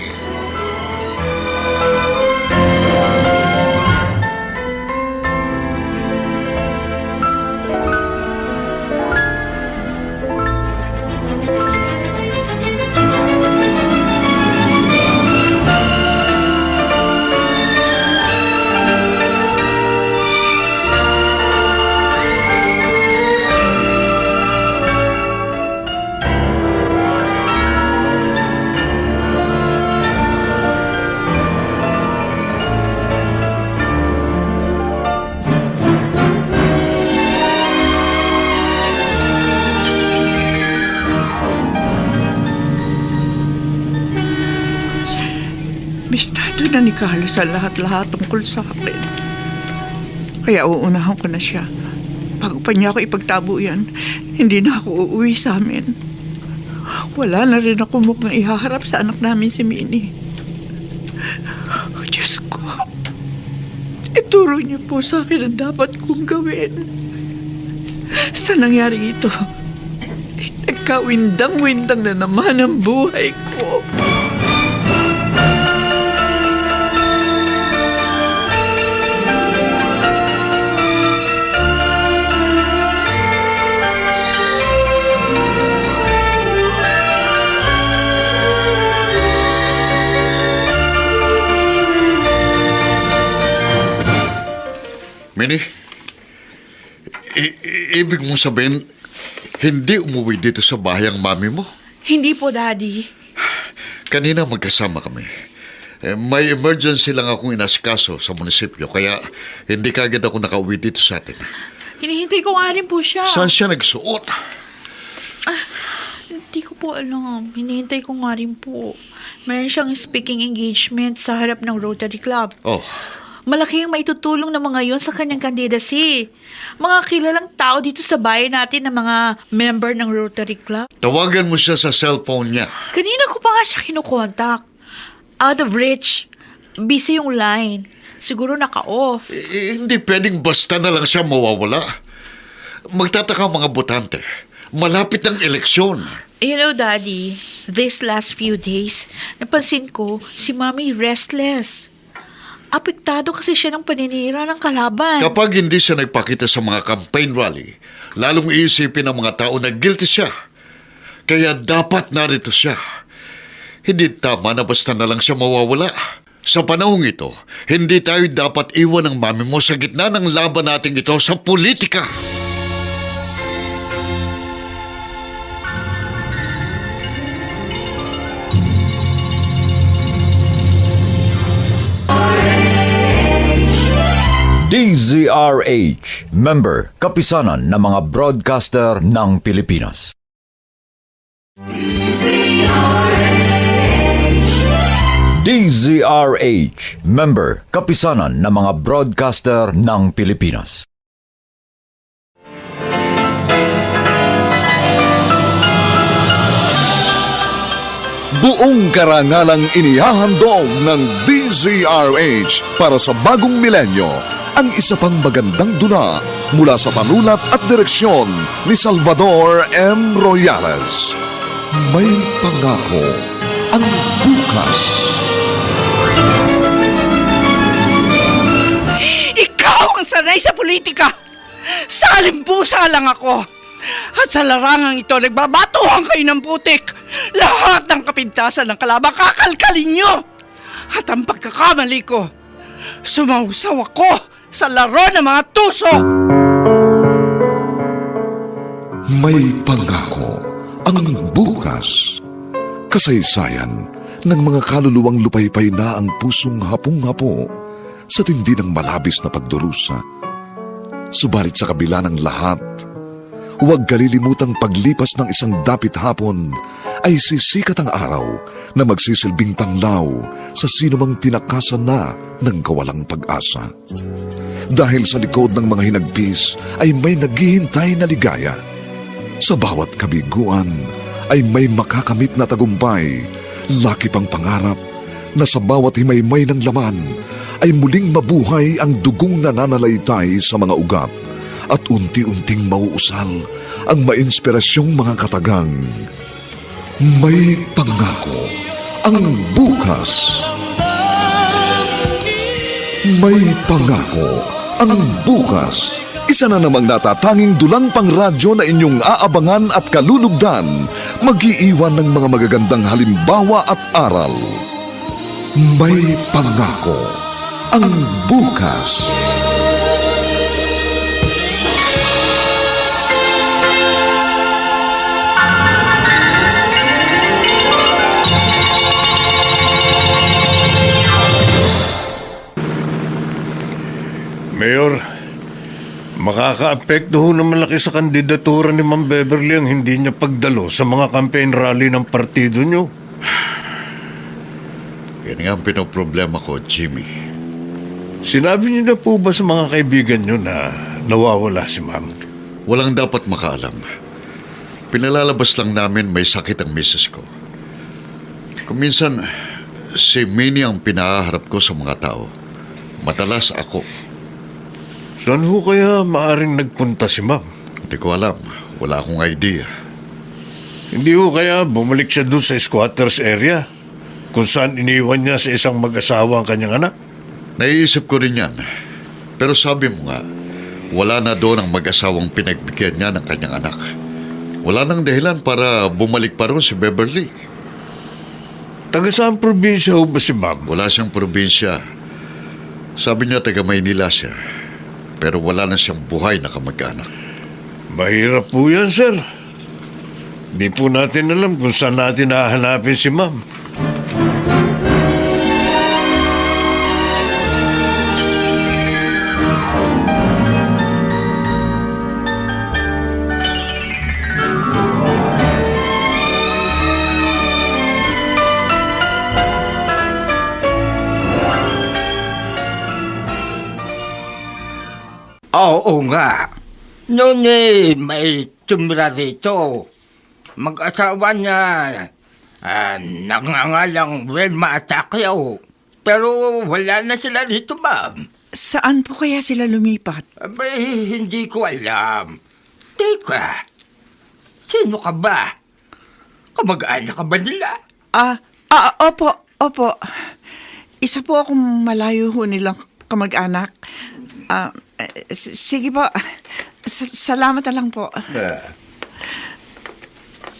bistado na ni Carlos sa lahat-lahat tungkol sa akin. Kaya uunahan ko na siya. Bago pa niya ako ipagtabo yan, hindi na ako uuwi sa amin. Wala na rin ako mukhang ihaharap sa anak namin si Minnie. Oh, Diyos ko. Ituro niyo po sa akin ang dapat kong gawin. Sa nangyari ito, nagkawindang-windang na naman ang buhay ko. Minnie, ibig mong sabihin, hindi umuwi dito sa bahay ang mami mo? Hindi po, Daddy. Kanina magkasama kami. May emergency lang akong inasikaso sa munisipyo, kaya hindi kagad ako nakauwi dito sa atin. Hinihintay ko nga rin po siya. Saan siya nagsuot? Hindi ko po alam. Hinihintay ko nga rin po. Meron siyang speaking engagement sa harap ng Rotary Club. Oh, Malaki ang maitutulong ng mga yon sa kanyang candidacy. Mga kilalang tao dito sa bayan natin na mga member ng Rotary Club. tawagan mo siya sa cellphone niya. Kanina ko pa nga siya kinukontak. Out of reach. Busy yung line. Siguro naka-off. Hindi pwedeng basta na lang siya mawawala. Magtataka ang mga botante. Malapit ang eleksyon. You know, Daddy, these last few days, napansin ko si Mommy restless. Apektado kasi siya ng paninira ng kalaban. Kapag hindi siya nagpakita sa mga campaign rally, lalong iisipin ng mga tao na guilty siya. Kaya dapat narito siya. Hindi tama na basta na lang siya mawawala. Sa panahong ito, hindi tayo dapat iwan ng mami mo sa gitna ng laban nating ito sa politika. DZRH, member, kapisanan ng mga broadcaster ng Pilipinas. DZRH, member, kapisanan ng mga broadcaster ng Pilipinas. Buong karangalang inihahandog ng DZRH para sa bagong milenyo ang isa pang magandang dula mula sa panulat at direksyon ni Salvador M. Royales. May pangako ang bukas. Ikaw ang sanay sa politika! Salimpusa lang ako! At sa larangang ito, nagbabatuhan kayo ng putik! Lahat ng kapintasan ng kalaban, kakalkalin nyo! At ang pagkakamali ko, sumausaw ako sa laro ng mga tuso! May pangako ang bukas. Kasaysayan ng mga kaluluwang lupaypay na ang pusong hapong-hapo sa tindi ng malabis na pagdurusa. Subalit sa kabila ng lahat, huwag kalilimutang paglipas ng isang dapit hapon ay sisikat ang araw na magsisilbing tanglaw sa sinumang tinakasan na ng kawalang pag-asa. Dahil sa likod ng mga hinagpis ay may naghihintay na ligaya. Sa bawat kabiguan ay may makakamit na tagumpay, laki pang pangarap na sa bawat himaymay ng laman ay muling mabuhay ang dugong nananalaytay sa mga ugat at unti-unting mauusal ang mainspirasyong mga katagang. May pangako ang bukas. May pangako ang bukas. Isa na namang natatanging dulang pangradyo na inyong aabangan at kalulugdan, mag-iiwan ng mga magagandang halimbawa at aral. May pangako ang bukas. Mayor, makaka-apekto ho na malaki sa kandidatura ni Ma'am Beverly ang hindi niya pagdalo sa mga campaign rally ng partido niyo. Yan nga ang pinoproblema ko, Jimmy. Sinabi niyo na po ba sa mga kaibigan niyo na nawawala si Ma'am? Walang dapat makaalam. Pinalalabas lang namin may sakit ang misis ko. Kung minsan, si Minnie ang pinaharap ko sa mga tao. Madalas ako. Saan ho kaya maaring nagpunta si Ma'am? Hindi ko alam. Wala akong idea. Hindi ho kaya bumalik siya doon sa squatters area kung saan iniwan niya sa isang mag-asawa ang kanyang anak? Naiisip ko rin yan. Pero sabi mo nga, wala na doon ang mag-asawang pinagbigyan niya ng kanyang anak. Wala nang dahilan para bumalik pa ron si Beverly. Taga saan probinsya ho ba si Ma'am? Wala siyang probinsya. Sabi niya taga Maynila siya. Pero wala na siyang buhay na kamag-anak. Mahirap po yan, sir. Di po natin alam kung saan natin hahanapin si Ma'am. Oo nga. Noon may tumira rito. Mag-asawa niya. Nangangalang Wilma at Acquiao. Pero wala na sila rito, ma'am. Saan po kaya sila lumipat? Abay, hindi ko alam. Teka, Sino ka ba? Kamag-anak ka ba nila? Opo. Isa po akong malayo ho nilang kamag-anak. Sige po. Salamat na lang po.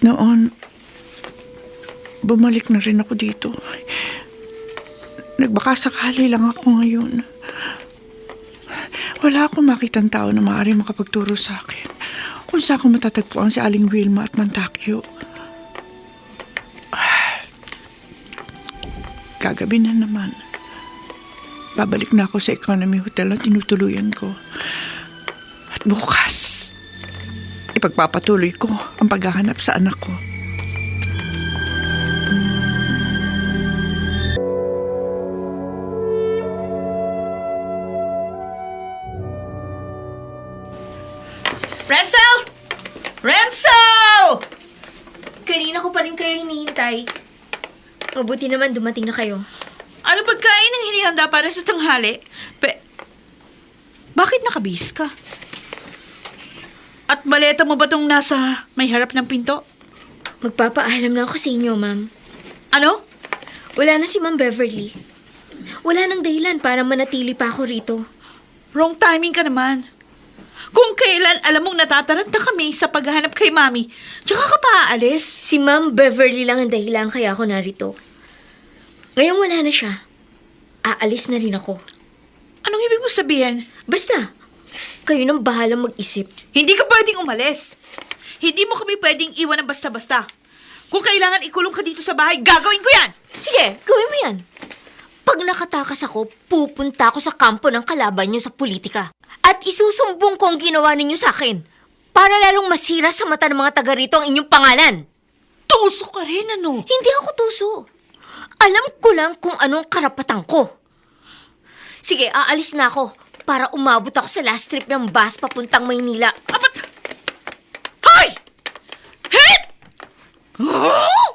Noon, bumalik na rin ako dito. Nagbaka sakali lang ako ngayon. Wala akong makitang tao na maaari makapagturo sa akin kung saan ko matatagpuan si Aling Wilma at Mantakyo. Kagabi na naman. Babalik na ako sa Economy Hotel na tinutuluyan ko. At bukas, ipagpapatuloy ko ang paghahanap sa anak ko. Renzel! Renzel! Kanina ko pa rin kayo hinihintay. Mabuti naman dumating na kayo. Ano pagkain ang hinihanda para sa tanghali? Bakit nakabihis ka? At maleta mo ba tong nasa may harap ng pinto? Magpapaalam na ako sa inyo, ma'am. Ano? Wala na si Ma'am Beverly. Wala nang dahilan para manatili pa ako rito. Wrong timing ka naman. Kung kailan alam mong natataranta kami sa paghahanap kay Mami, tsaka ka pa aalis. Si Ma'am Beverly lang ang dahilan kaya ako narito. Ngayong wala na siya, aalis na rin ako. Anong ibig mo sabihin? Basta, kayo nang bahalang mag-isip. Hindi ka pwedeng umalis. Hindi mo kami pwedeng iwan ng basta-basta. Kung kailangan ikulong ka dito sa bahay, gagawin ko yan! Sige, gawin mo yan. Pag nakatakas ako, pupunta ako sa kampo ng kalaban niyo sa politika. At isusumbong ko ang ginawa ninyo sa akin. Para lalong masira sa mata ng mga taga rito ang inyong pangalan. Tuso ka rin, ano? Hindi ako tuso. Alam ko lang kung anong karapatan ko. Sige, aalis na ako para umabot ako sa last trip ng bus papuntang Maynila. Hoy! Hit! Oh!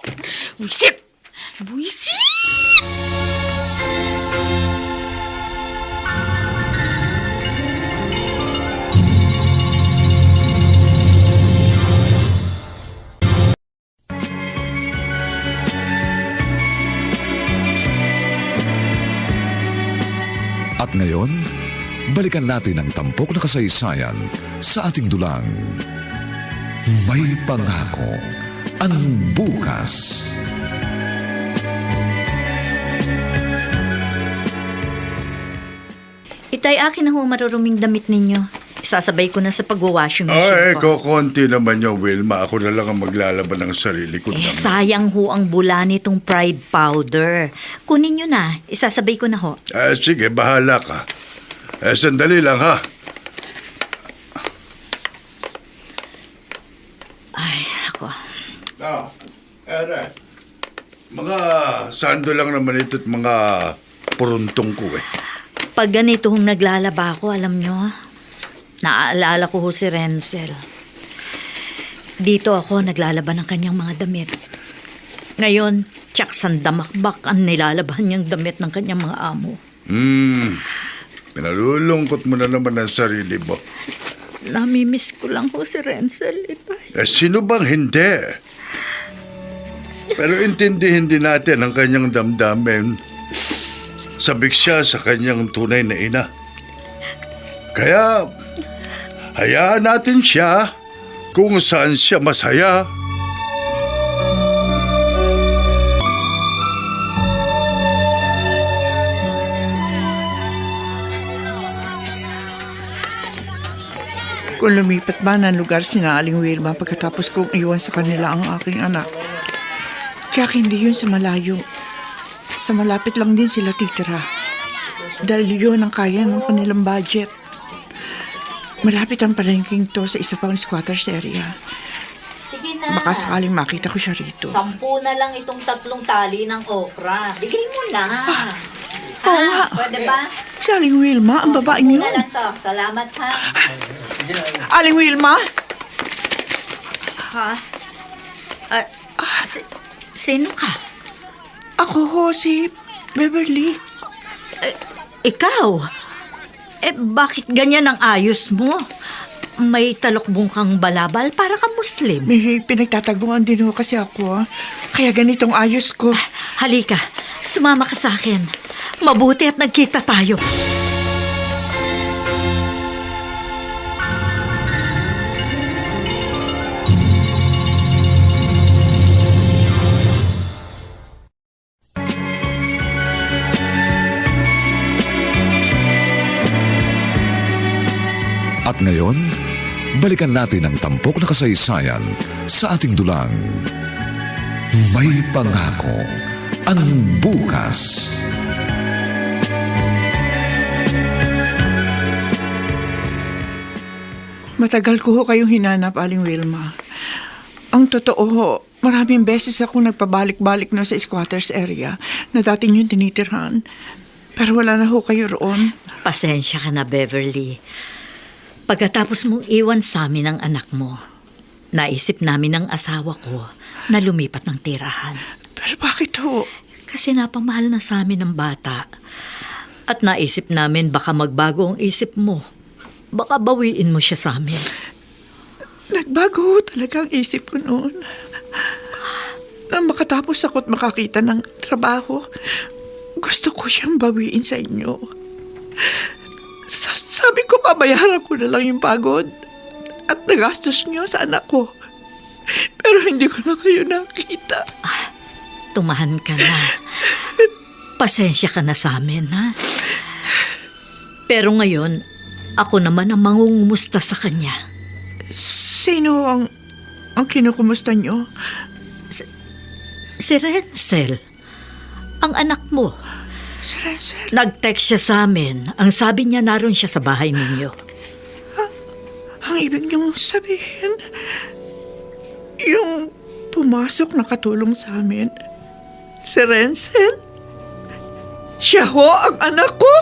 Buisit! Buisit! At ngayon, balikan natin ang tampok na kasaysayan sa ating dulang. May pangako ang bukas. Itay, akin na ho maruruming damit ninyo. Isasabay ko na sa pag-washing Ay, machine ko. konti naman yung Wilma. Ako na lang ang maglalaban ng sarili ko. Sayang ho ang bula nitong Pride powder. Kunin nyo na. Isasabay ko na ho. Sige, bahala ka. Sandali lang ha. Ay, ako. Mga sando lang naman ito't mga puruntong ko eh. Pag ganito hong naglalaba ako, alam nyo, naaalala ko ho si Renzel. Dito ako naglalaba ng kanyang mga damit. Ngayon, tsak sandamakbak ang nilalaban niyang damit ng kanyang mga amo. Pinalulungkot mo na naman ang sarili mo. Namimiss ko lang ho si Renzel, itay. Sino bang hindi? Pero intindihin din natin ang kanyang damdamin. Sabik siya sa kanyang tunay na ina. Kaya, hayaan natin siya kung saan siya masaya. Kung lumipat ba ng lugar sina Aling Wilma pagkatapos kong iwan sa kanila ang aking anak. Kaya hindi yun sa malayo. Sa malapit lang din sila titira. Dahil yun ang kaya ng kanilang budget. Malapit ang palengking to sa isa pang squatters area. Sige na. Baka sakaling makita ko siya rito. 10 na lang itong 3 tali ng okra. Bigay mo na. Oo nga. Pwede ba? Si Aling Wilma, ang babaeng 10 yun. na lang to. Salamat ha. Aling Wilma? Ha? Sino ka? Ako ho, si Beverly. Ikaw? Bakit ganyan ang ayos mo? May talokbong kang balabal para kang Muslim. May pinagtataguan din ho kasi ako. Kaya ganitong ayos ko. Halika, sumama ka sa akin. Mabuti at nagkita tayo. At ngayon, balikan natin ang tampok na kasaysayan sa ating dulang. May pangako ang bukas. Matagal ko ho kayong hinanap, Aling Wilma. Ang totoo ho, maraming beses ako nagpabalik-balik na sa squatters area na dati niyong tinitirhan. Pero wala na ho kayo roon. Pasensya ka na, Beverly. Pagkatapos mong iwan sa amin ang anak mo, naisip namin ng asawa ko na lumipat ng tirahan. Pero bakit ho? Kasi napamahal na sa amin ang bata. At naisip namin baka magbago ang isip mo. Baka bawiin mo siya sa amin. Nagbago ho talaga ang isip ko noon. Nang makatapos ako't makakita ng trabaho, gusto ko siyang bawiin sa inyo. Sabi ko, babayaran ko na lang yung pagod at nagastos niyo sa anak ko. Pero hindi ko na kayo nakita. Tumahan ka na. Pasensya ka na sa amin, ha? Pero ngayon, ako naman ang mangungumusta sa kanya. Sino ang kinukumusta niyo? Si Renzel, ang anak mo. Si Renzel? Nag-text siya sa amin. Ang sabi niya, naroon siya sa bahay ninyo. Ang ibig niyong sabihin, yung pumasok na katulong sa amin, si Renzel? Siya ho ang anak ko?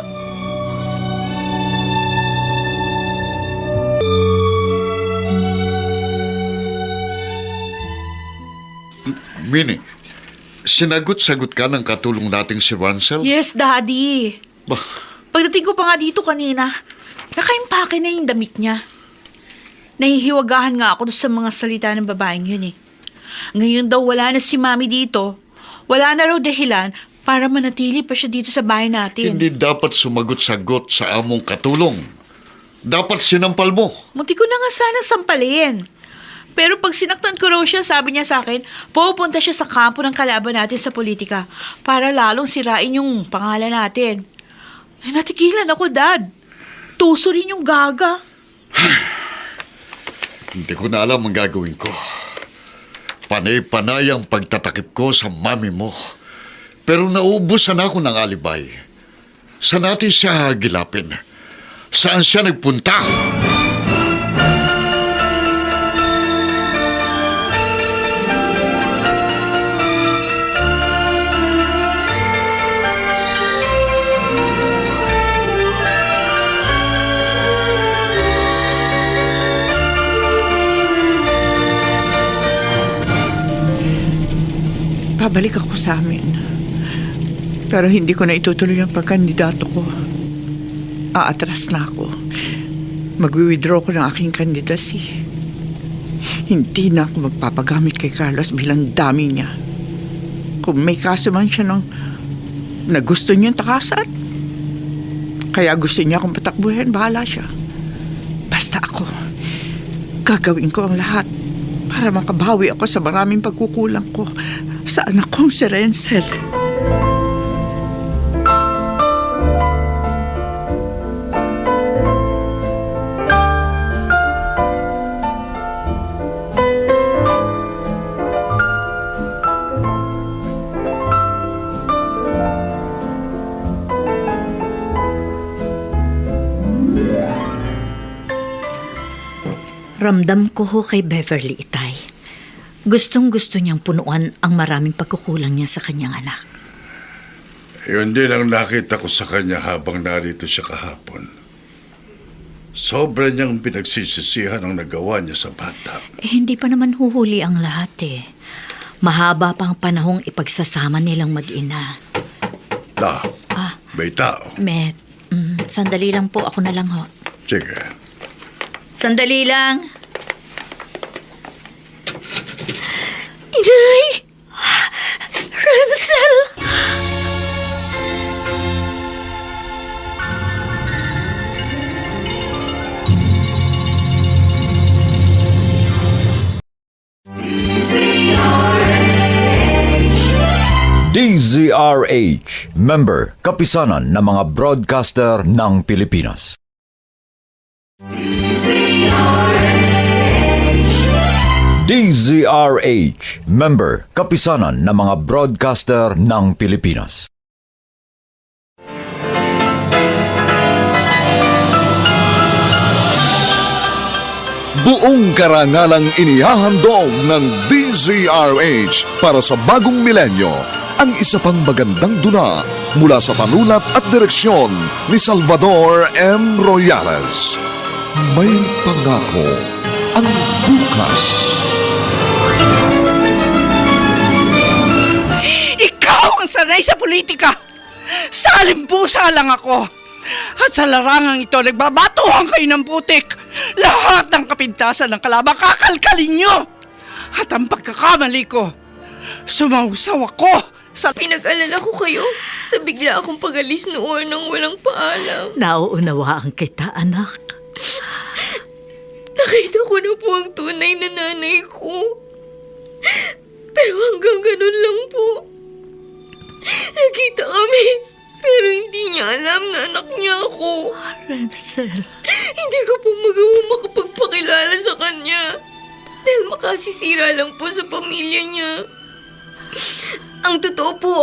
Minnie, sinagot-sagot ka ng katulong nating si Ransel? Yes, Daddy. Bah, Pagdating ko pa nga dito kanina, nakaimpake na yung damit niya. Nahihiwagahan nga ako sa mga salita ng babaeng yun eh. Ngayon daw wala na si Mami dito. Wala na raw dahilan para manatili pa siya dito sa bahay natin. hindi dapat sumagot-sagot sa among katulong. Dapat sinampal mo. Munti ko na nga sana sampalin. Pero pag sinaktan ko raw siya, sabi niya sa akin, pupunta siya sa kampo ng kalaban natin sa politika para lalong sirain yung pangalan natin. Eh, natigilan ako, Dad. Tuso rin yung gaga. Hindi ko na alam ang gagawin ko. Panay-panay ang pagtatakip ko sa mami mo. Pero naubusan ako ng alibay. Saan natin siya hagilapin? Saan siya nagpunta? Babalik ako sa amin. Pero hindi ko na itutuloy ang pagkandidato ko. Aatras na ako. Magwi-withdraw ko ng aking candidacy. Hindi na ako magpapagamit kay Carlos bilang dami niya. Kung may kaso man siya na gusto niyang takasan, kaya gusto niya akong patakbuhin, bahala siya. Basta ako, gagawin ko ang lahat para makabawi ako sa maraming pagkukulang ko sa anak kong si Renzel. Ramdam ko ho kay Beverly, Itay. Gustong-gusto niyang punuan ang maraming pagkukulang niya sa kanyang anak. Yun din ang nakita ko sa kanya habang narito siya kahapon. Sobra niyang pinagsisisihan ang nagawa niya sa bata. Hindi pa naman huhuli ang lahat eh. Mahaba pang panahong ipagsasama nilang mag-ina. May tao. Met, sandali lang po, ako na lang ho. Sige. Sandali lang. Inay! Ransel! DZRH, member, kapisanan ng mga broadcaster ng Pilipinas. DZRH, member, kapisanan ng mga broadcaster ng Pilipinas. Buong karangalang inihahandog ng DZRH para sa bagong milenyo ang isa pang magandang dula mula sa panulat at direksyon ni Salvador M. Royales. May pangako ang bukas. Ikaw ang sanay sa politika! Salimpusa lang ako! At sa larangang ito, nagbabatuhan kayo ng putik! Lahat ng kapintasan ng kalaban, kakalkalin nyo! At ang pagkakamali ko, sumausaw ako sa... Pinag-alala ko kayo sa bigla akong pag-alis noon nang walang paalam. Nauunawaan kita, anak. Nakita ko na po ang tunay na nanay ko. Pero hanggang ganun lang po. Nakita kami, pero hindi niya alam na anak niya ako. Renzel. Hindi ko po magawa makapagpakilala sa kanya. Dahil makasisira lang po sa pamilya niya. Ang totoo po,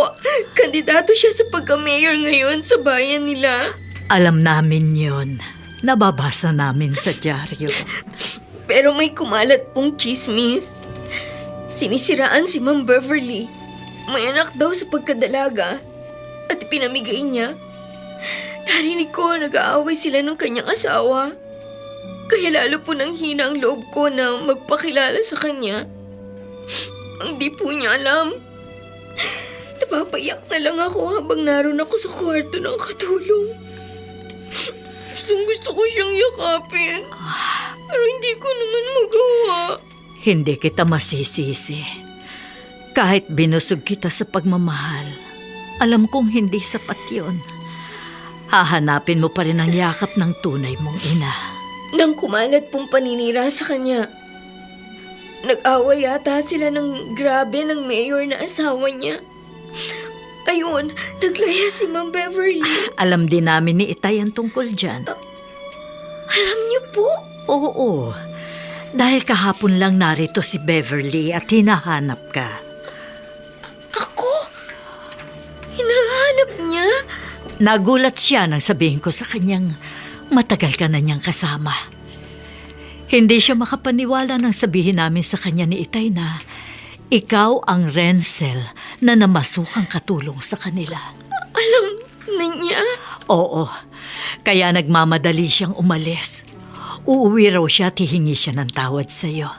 kandidato siya sa pagka-mayor ngayon sa bayan nila. Alam namin yon. Nababasa namin sa dyaryo. Pero may kumalat pong chismis. Sinisiraan si Ma'am Beverly. May anak daw sa pagkadalaga at pinamigay niya. Narinig ko nag-aaway sila ng kanyang asawa. Kaya lalo po nang hina ang loob ko na magpakilala sa kanya. Ang di po niya alam. Napapayak na lang ako habang naroon ako sa kwarto ng katulong. Gusto ko siyang yakapin. Pero hindi ko naman magawa. Hindi kita masisisi. Kahit binusog kita sa pagmamahal, alam kong hindi sapat yon. Hahanapin mo pa rin ang yakap ng tunay mong ina. Nang kumalat pong paninira sa kanya, nag-away yata sila ng grabe ng mayor na asawa niya. Ayun, naglaya si Ma'am Beverly. Alam din namin ni Itay ang tungkol dyan. Alam niyo po? Oo, dahil kahapon lang narito si Beverly at hinahanap ka. Ako? Hinahanap niya? Nagulat siya nang sabihin ko sa kanyang matagal ka na niyang kasama. Hindi siya makapaniwala nang sabihin namin sa kanya ni Itay na ikaw ang Renzel na namasukang katulong sa kanila. Alam na niya? Oo, kaya nagmamadali siyang umalis. Uuwi raw siya at hihingi siya ng tawad sa iyo.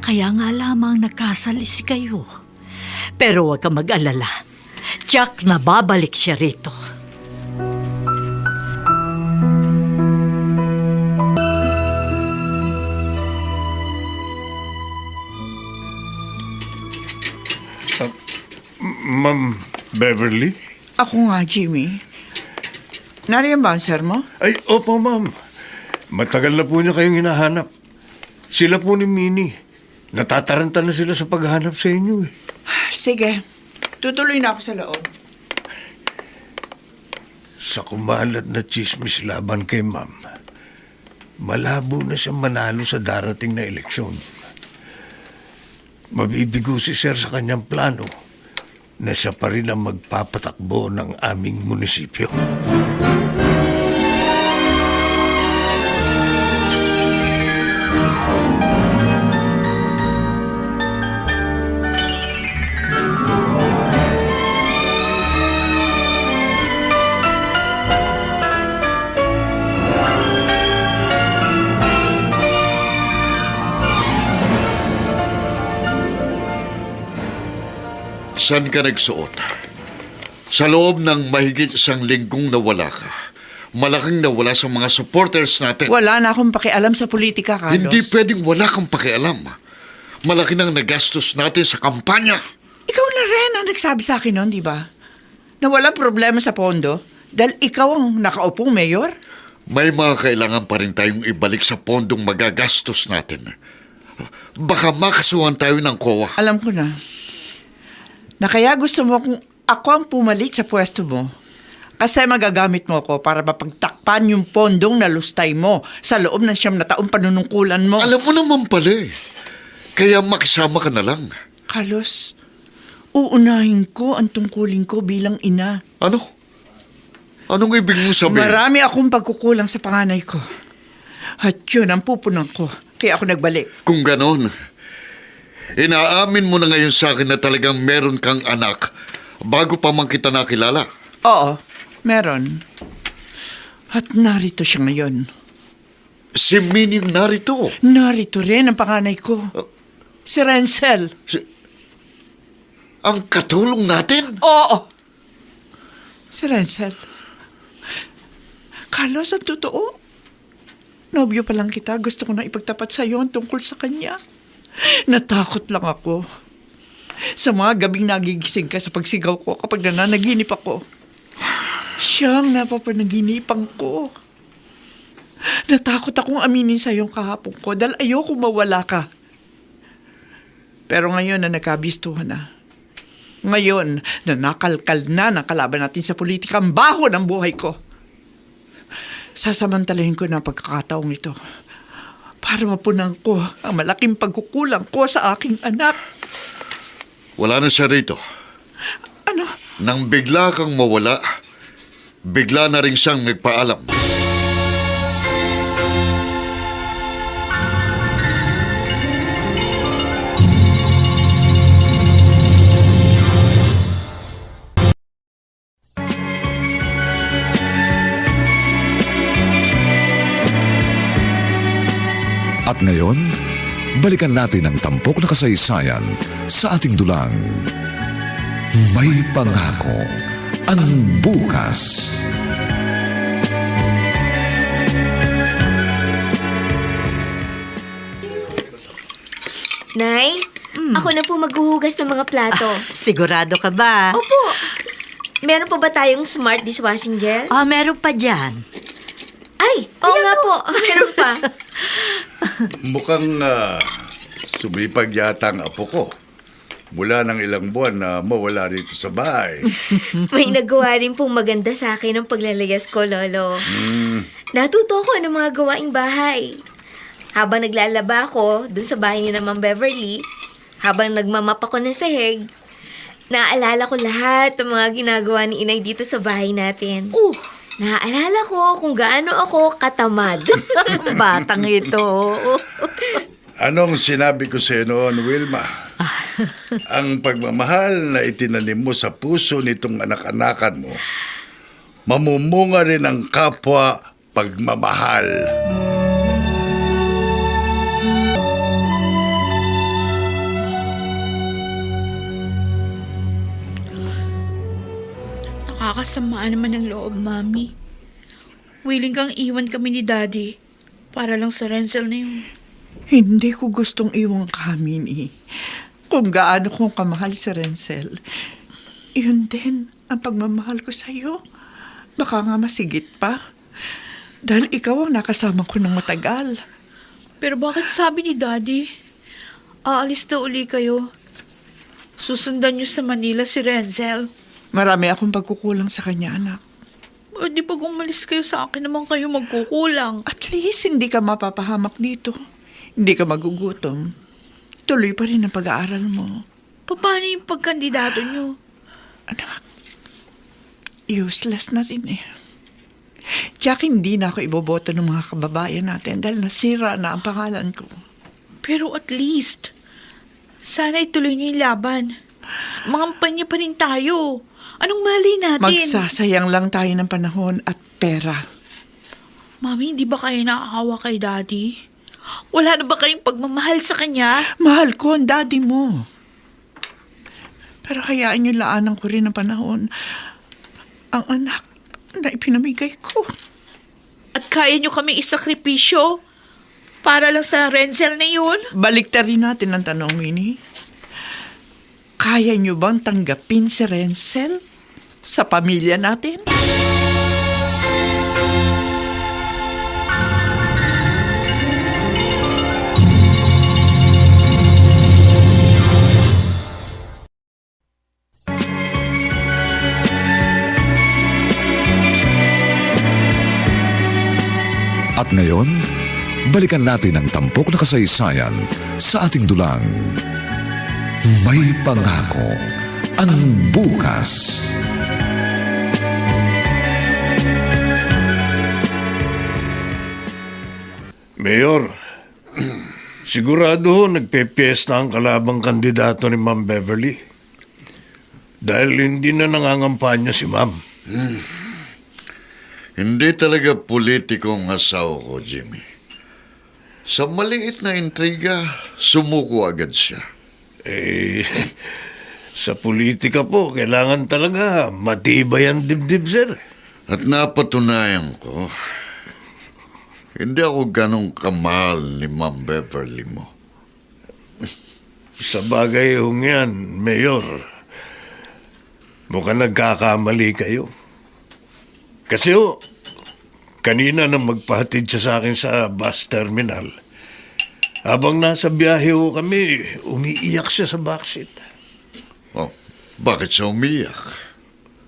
Kaya nga lamang nagkasalisi kayo. Pero huwag kang mag-alala. Jack, nababalik siya rito. Ma'am Beverly? Ako nga, Jimmy. Nariyan ba ang sir mo? Ay, opo ma'am. Matagal na po niya kayong hinahanap. Sila po ni Minnie. Natataranta na sila sa paghanap sa inyo eh. Sige, tutuloy na ako sa loob. Sa kumalat na chismis laban kay ma'am, malabo na siyang manalo sa darating na eleksyon. Mabibigo si sir sa kanyang plano na siya pa rin ang magpapatakbo ng aming munisipyo. Saan ka nagsuot? Sa loob ng mahigit isang linggong nawala ka, Malaking nawala sa mga supporters natin. Wala na akong pakialam sa politika, Carlos. Hindi pwedeng wala kang pakialam. Malaki nang nagastos natin sa kampanya. Ikaw na rin ang nagsabi sa akin noon, di ba? Na walang problema sa pondo dahil ikaw ang nakaupong mayor? May mga kailangan pa rin tayong ibalik sa pondong magagastos natin. Baka makasuhan tayo ng COA. Alam ko na. Na kaya gusto mo kung ako ang pumalit sa pwesto mo. Kasi magagamit mo ako para mapagtakpan yung pondong nalustay mo sa loob ng 9 na taong panunungkulan mo. Alam mo naman pala eh. Kaya makisama ka na lang. Carlos, uunahin ko ang tungkulin ko bilang ina. Ano? Anong ibig mo sabihin? Marami akong pagkukulang sa panganay ko. At yun ang pupunan ko. Kaya ako nagbalik. Kung ganon, inaamin mo na ngayon sa akin na talagang meron kang anak bago pa man kita nakilala. Oo, meron. At narito siya ngayon. Si Mining narito. Narito rin ang panganay ko. Si Renzel. Ang katulong natin? Oo. Si Renzel. Carlos, ang totoo. Nobyo pa lang kita. Gusto ko na ipagtapat sa iyo ang tungkol sa kanya. Natakot lang ako. Sa mga gabing nagigising ka sa pagsigaw ko kapag nananaginip ako. Siyang napapanaginipan ko. Natakot akong aminin sa iyong kahapon ko dahil ayoko mawala ka. Pero ngayon na nagkabistuhan na. Ngayon na nakalkal na ng kalaban natin sa politika ang baho ng buhay ko. Sasamantalahin ko na pagkakataong ito para mapunan ko ang malaking pagkukulang ko sa aking anak. Wala na siya rito. Ano? Nang bigla kang mawala, bigla na rin siyang nagpaalam. At ngayon, balikan natin ang tampok na kasaysayan sa ating dulang. May pangako ang bukas. Nay, ako na po maghuhugas ng mga plato. Sigurado ka ba? Opo. Meron pa ba tayong smart dishwashing gel? Meron pa dyan. Ay, oo nga po. Meron pa. Mukhang sumipag yata ang apo ko. Mula ng ilang buwan na mawala rito sa bahay. May nagawa rin pong maganda sa akin ng paglalayas ko, Lolo. Natuto ko ng mga gawaing bahay. Habang naglalaba ako dun sa bahay ni na Ma'am Beverly, habang nagmamap ako ng sahig, naaalala ko lahat ng mga ginagawa ni Inay dito sa bahay natin. Naaalala ko kung gaano ako katamad. Batang ito. Anong sinabi ko sa noon, Wilma? Ang pagmamahal na itinanim mo sa puso nitong anak-anakan mo, mamumunga rin ang kapwa pagmamahal. Nakakasamaan naman ng loob, Mami. Willing kang iwan kami ni Daddy para lang sa Renzel na yun. Hindi ko gustong iwan kami ni. Kung gaano kong kamahal si Renzel, yun din ang pagmamahal ko sa iyo. Baka nga masigit pa. Dahil ikaw ang nakasama ko ng matagal. Pero bakit sabi ni Daddy, aalis na uli kayo? Susundan niyo sa Manila si Renzel. Marami akong pagkukulang sa kanya, anak. O di pag umalis kayo sa akin naman kayo magkukulang. At least hindi ka mapapahamak dito. Hindi ka magugutom. Tuloy pa rin ang pag-aaral mo. Paano yung pagkandidato niyo? Anak, useless na rin eh. Tiyak hindi na ako iboboto ng mga kababayan natin dahil nasira na ang pangalan ko. Pero at least, sana ituloy niyo yung laban. Mangampanya pa rin tayo. Anong mali natin? Magsasayang lang tayo ng panahon at pera. Mami, hindi ba kayo nakakawa kay Daddy? Wala na ba kayong pagmamahal sa kanya? Mahal ko ang daddy mo. Pero hayaan niyo laanan ko rin ang panahon. Ang anak na ipinamigay ko. At kaya nyo kaming isakripisyo para lang sa Renzel na yun? Baliktarin natin ang tanong, Minnie. Kaya niyo bang tanggapin si Renzel sa pamilya natin? At ngayon, balikan natin ang tampok na kasaysayan sa ating dulang. May pangako ang bukas. Mayor, sigurado ho nagpepiesta ang kalabang kandidato ni Ma'am Beverly. Dahil hindi na nangangampanya si Ma'am. Hindi talaga politiko ang asawa ko, Jimmy. Sa maliit na intriga, sumuko agad siya. Sa politika po, kailangan talaga matibay ang dibdib, sir. At napatunayan ko, hindi ako ganong kamahal ni Ma'am Beverly mo. Sa bagay hong yan, Mayor, mukhang nagkakamali kayo. Kasi kanina nang magpahatid siya sa akin sa bus terminal, habang nasa biyahe kami, umiiyak siya sa backseat. Oh, bakit siya umiyak?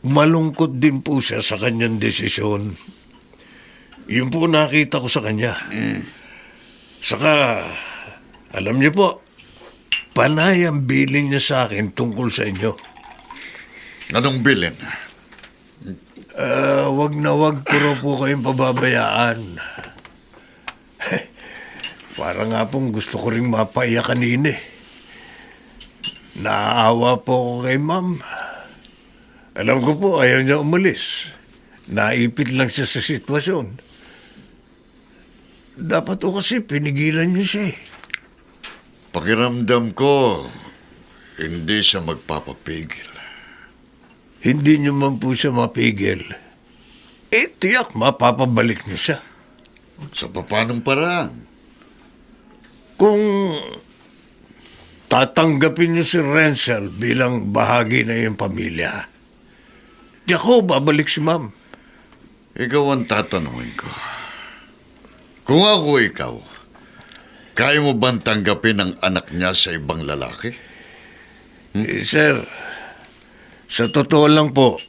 Malungkot din po siya sa kanyang desisyon. Yun po nakita ko sa kanya. Saka, alam niyo po, panay ang bilin niya sa akin tungkol sa inyo. Anong bilin? Wag na wag ko raw po kayong pababayaan. Para nga pong gusto ko rin mapaiyak kanina eh. Naaawa po ako kay Ma'am. Alam ko po, ayaw niya umalis. Naipit lang siya sa sitwasyon. Dapat po kasi pinigilan niyo siya eh. Pakiramdam ko, hindi siya magpapapigil. Hindi niyo man po siya mapigil. Tiyak mapapabalik niyo siya. Sa papanong paraan? Kung tatanggapin niyo si Renzel bilang bahagi na iyong pamilya, tiyak ko babalik si Ma'am. Ikaw ang tatanungin ko. Kung ako ikaw, kaya mo bang tanggapin ang anak niya sa ibang lalaki? Sir, sa totoo lang po,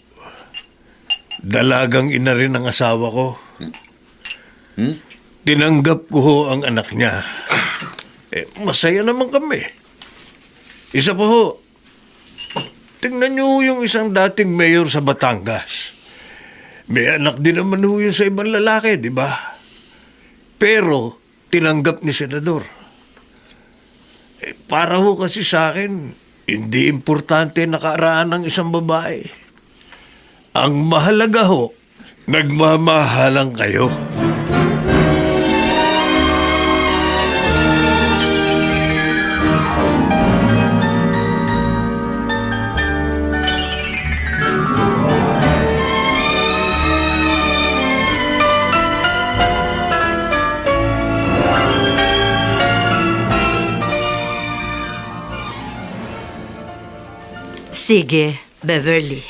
dalagang ina rin ang asawa ko. Tinanggap ko ho ang anak niya. Masaya naman kami. Isa pa ho, tingnan niyo ho yung isang dating mayor sa Batangas. May anak din naman ho yun sa ibang lalaki, di ba? Pero, tinanggap ni Senador. Para ho kasi sa akin, hindi importante nakaraan ng isang babae. Ang mahalaga ho, nagmamahalan kayo. Sige, Beverly.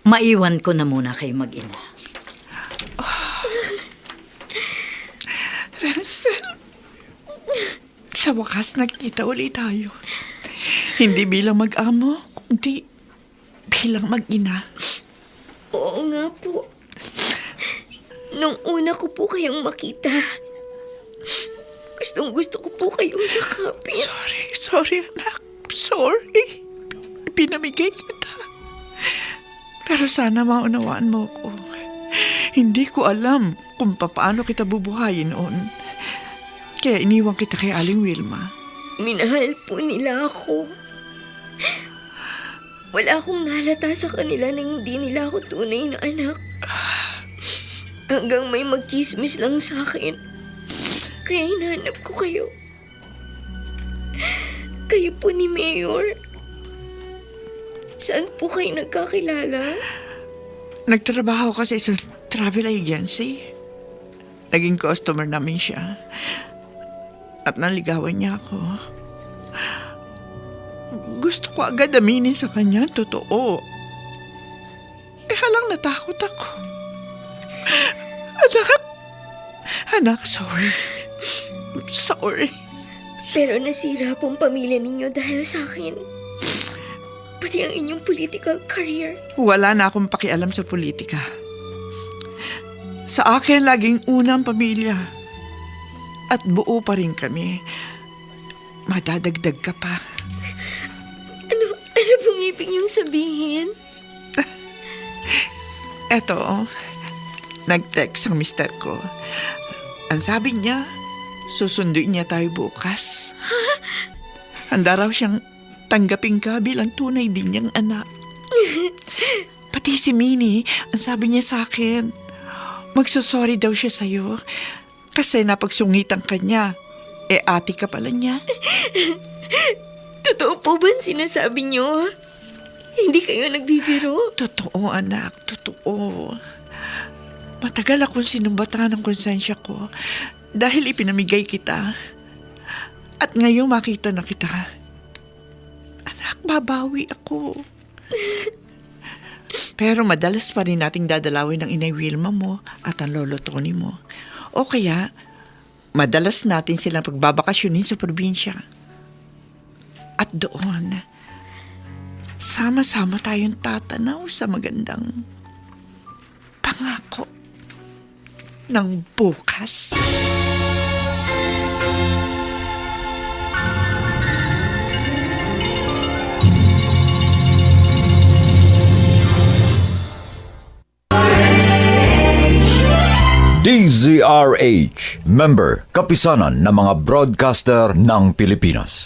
Maiwan ko na muna kayo mag-ina. Renzel, sa wakas nagkita ulit tayo. Hindi bilang mag-amo, kundi bilang mag-ina. Oo nga po. Nung una ko po kayong makita, gustong-gusto ko po kayong yakapin. Sorry anak. Sorry. Pinamigay kita. Pero sana maunawaan mo ko. Hindi ko alam kung paano kita bubuhayin noon. Kaya iniwan kita kay Aling Wilma. Minahal po nila ako. Wala akong nalata sa kanila na hindi nila ako tunay na anak. Hanggang may magchismis lang sa akin. Kaya hinanap ko kayo. Kayo po ni Mayor. Saan po kayo nagkakilala? Nagtrabaho kasi sa travel agency. Naging customer namin siya. At naligawan niya ako. Gusto ko agad aminin sa kanya, totoo. Halang natakot ako. Anak, sorry. Sorry. Pero nasira pong pamilya ninyo dahil sa akin. Pati ang inyong political career. Wala na akong pakialam sa politika. Sa akin, laging unang pamilya. At buo pa rin kami. Madadagdag ka pa. Ano pong ibig niyong sabihin? Eto, nag-text ang mister ko. Ang sabi niya, susunduin niya tayo bukas. Handa raw siyang tanggapin ka bilang tunay din niyang anak. Pati si Minnie, ang sabi niya sa akin, magsosorry daw siya sa'yo kasi napagsungitan ka niya. Ate ka pala niya. Totoo po ba ang sinasabi niyo? Hindi kayo nagbibiro? Totoo, anak. Totoo. Matagal akong sinumbatan ng konsensya ko dahil ipinamigay kita. At ngayon makita na kita. Anak, babawi ako. Pero madalas pa rin nating dadalawin ang Inay Wilma mo at ang Lolo Tony mo. O kaya, madalas natin silang pagbabakasyonin sa probinsya. At doon, sama-sama tayong tatanaw sa magandang pangako ng bukas. DZRH, member, kapisanan ng mga broadcaster ng Pilipinas.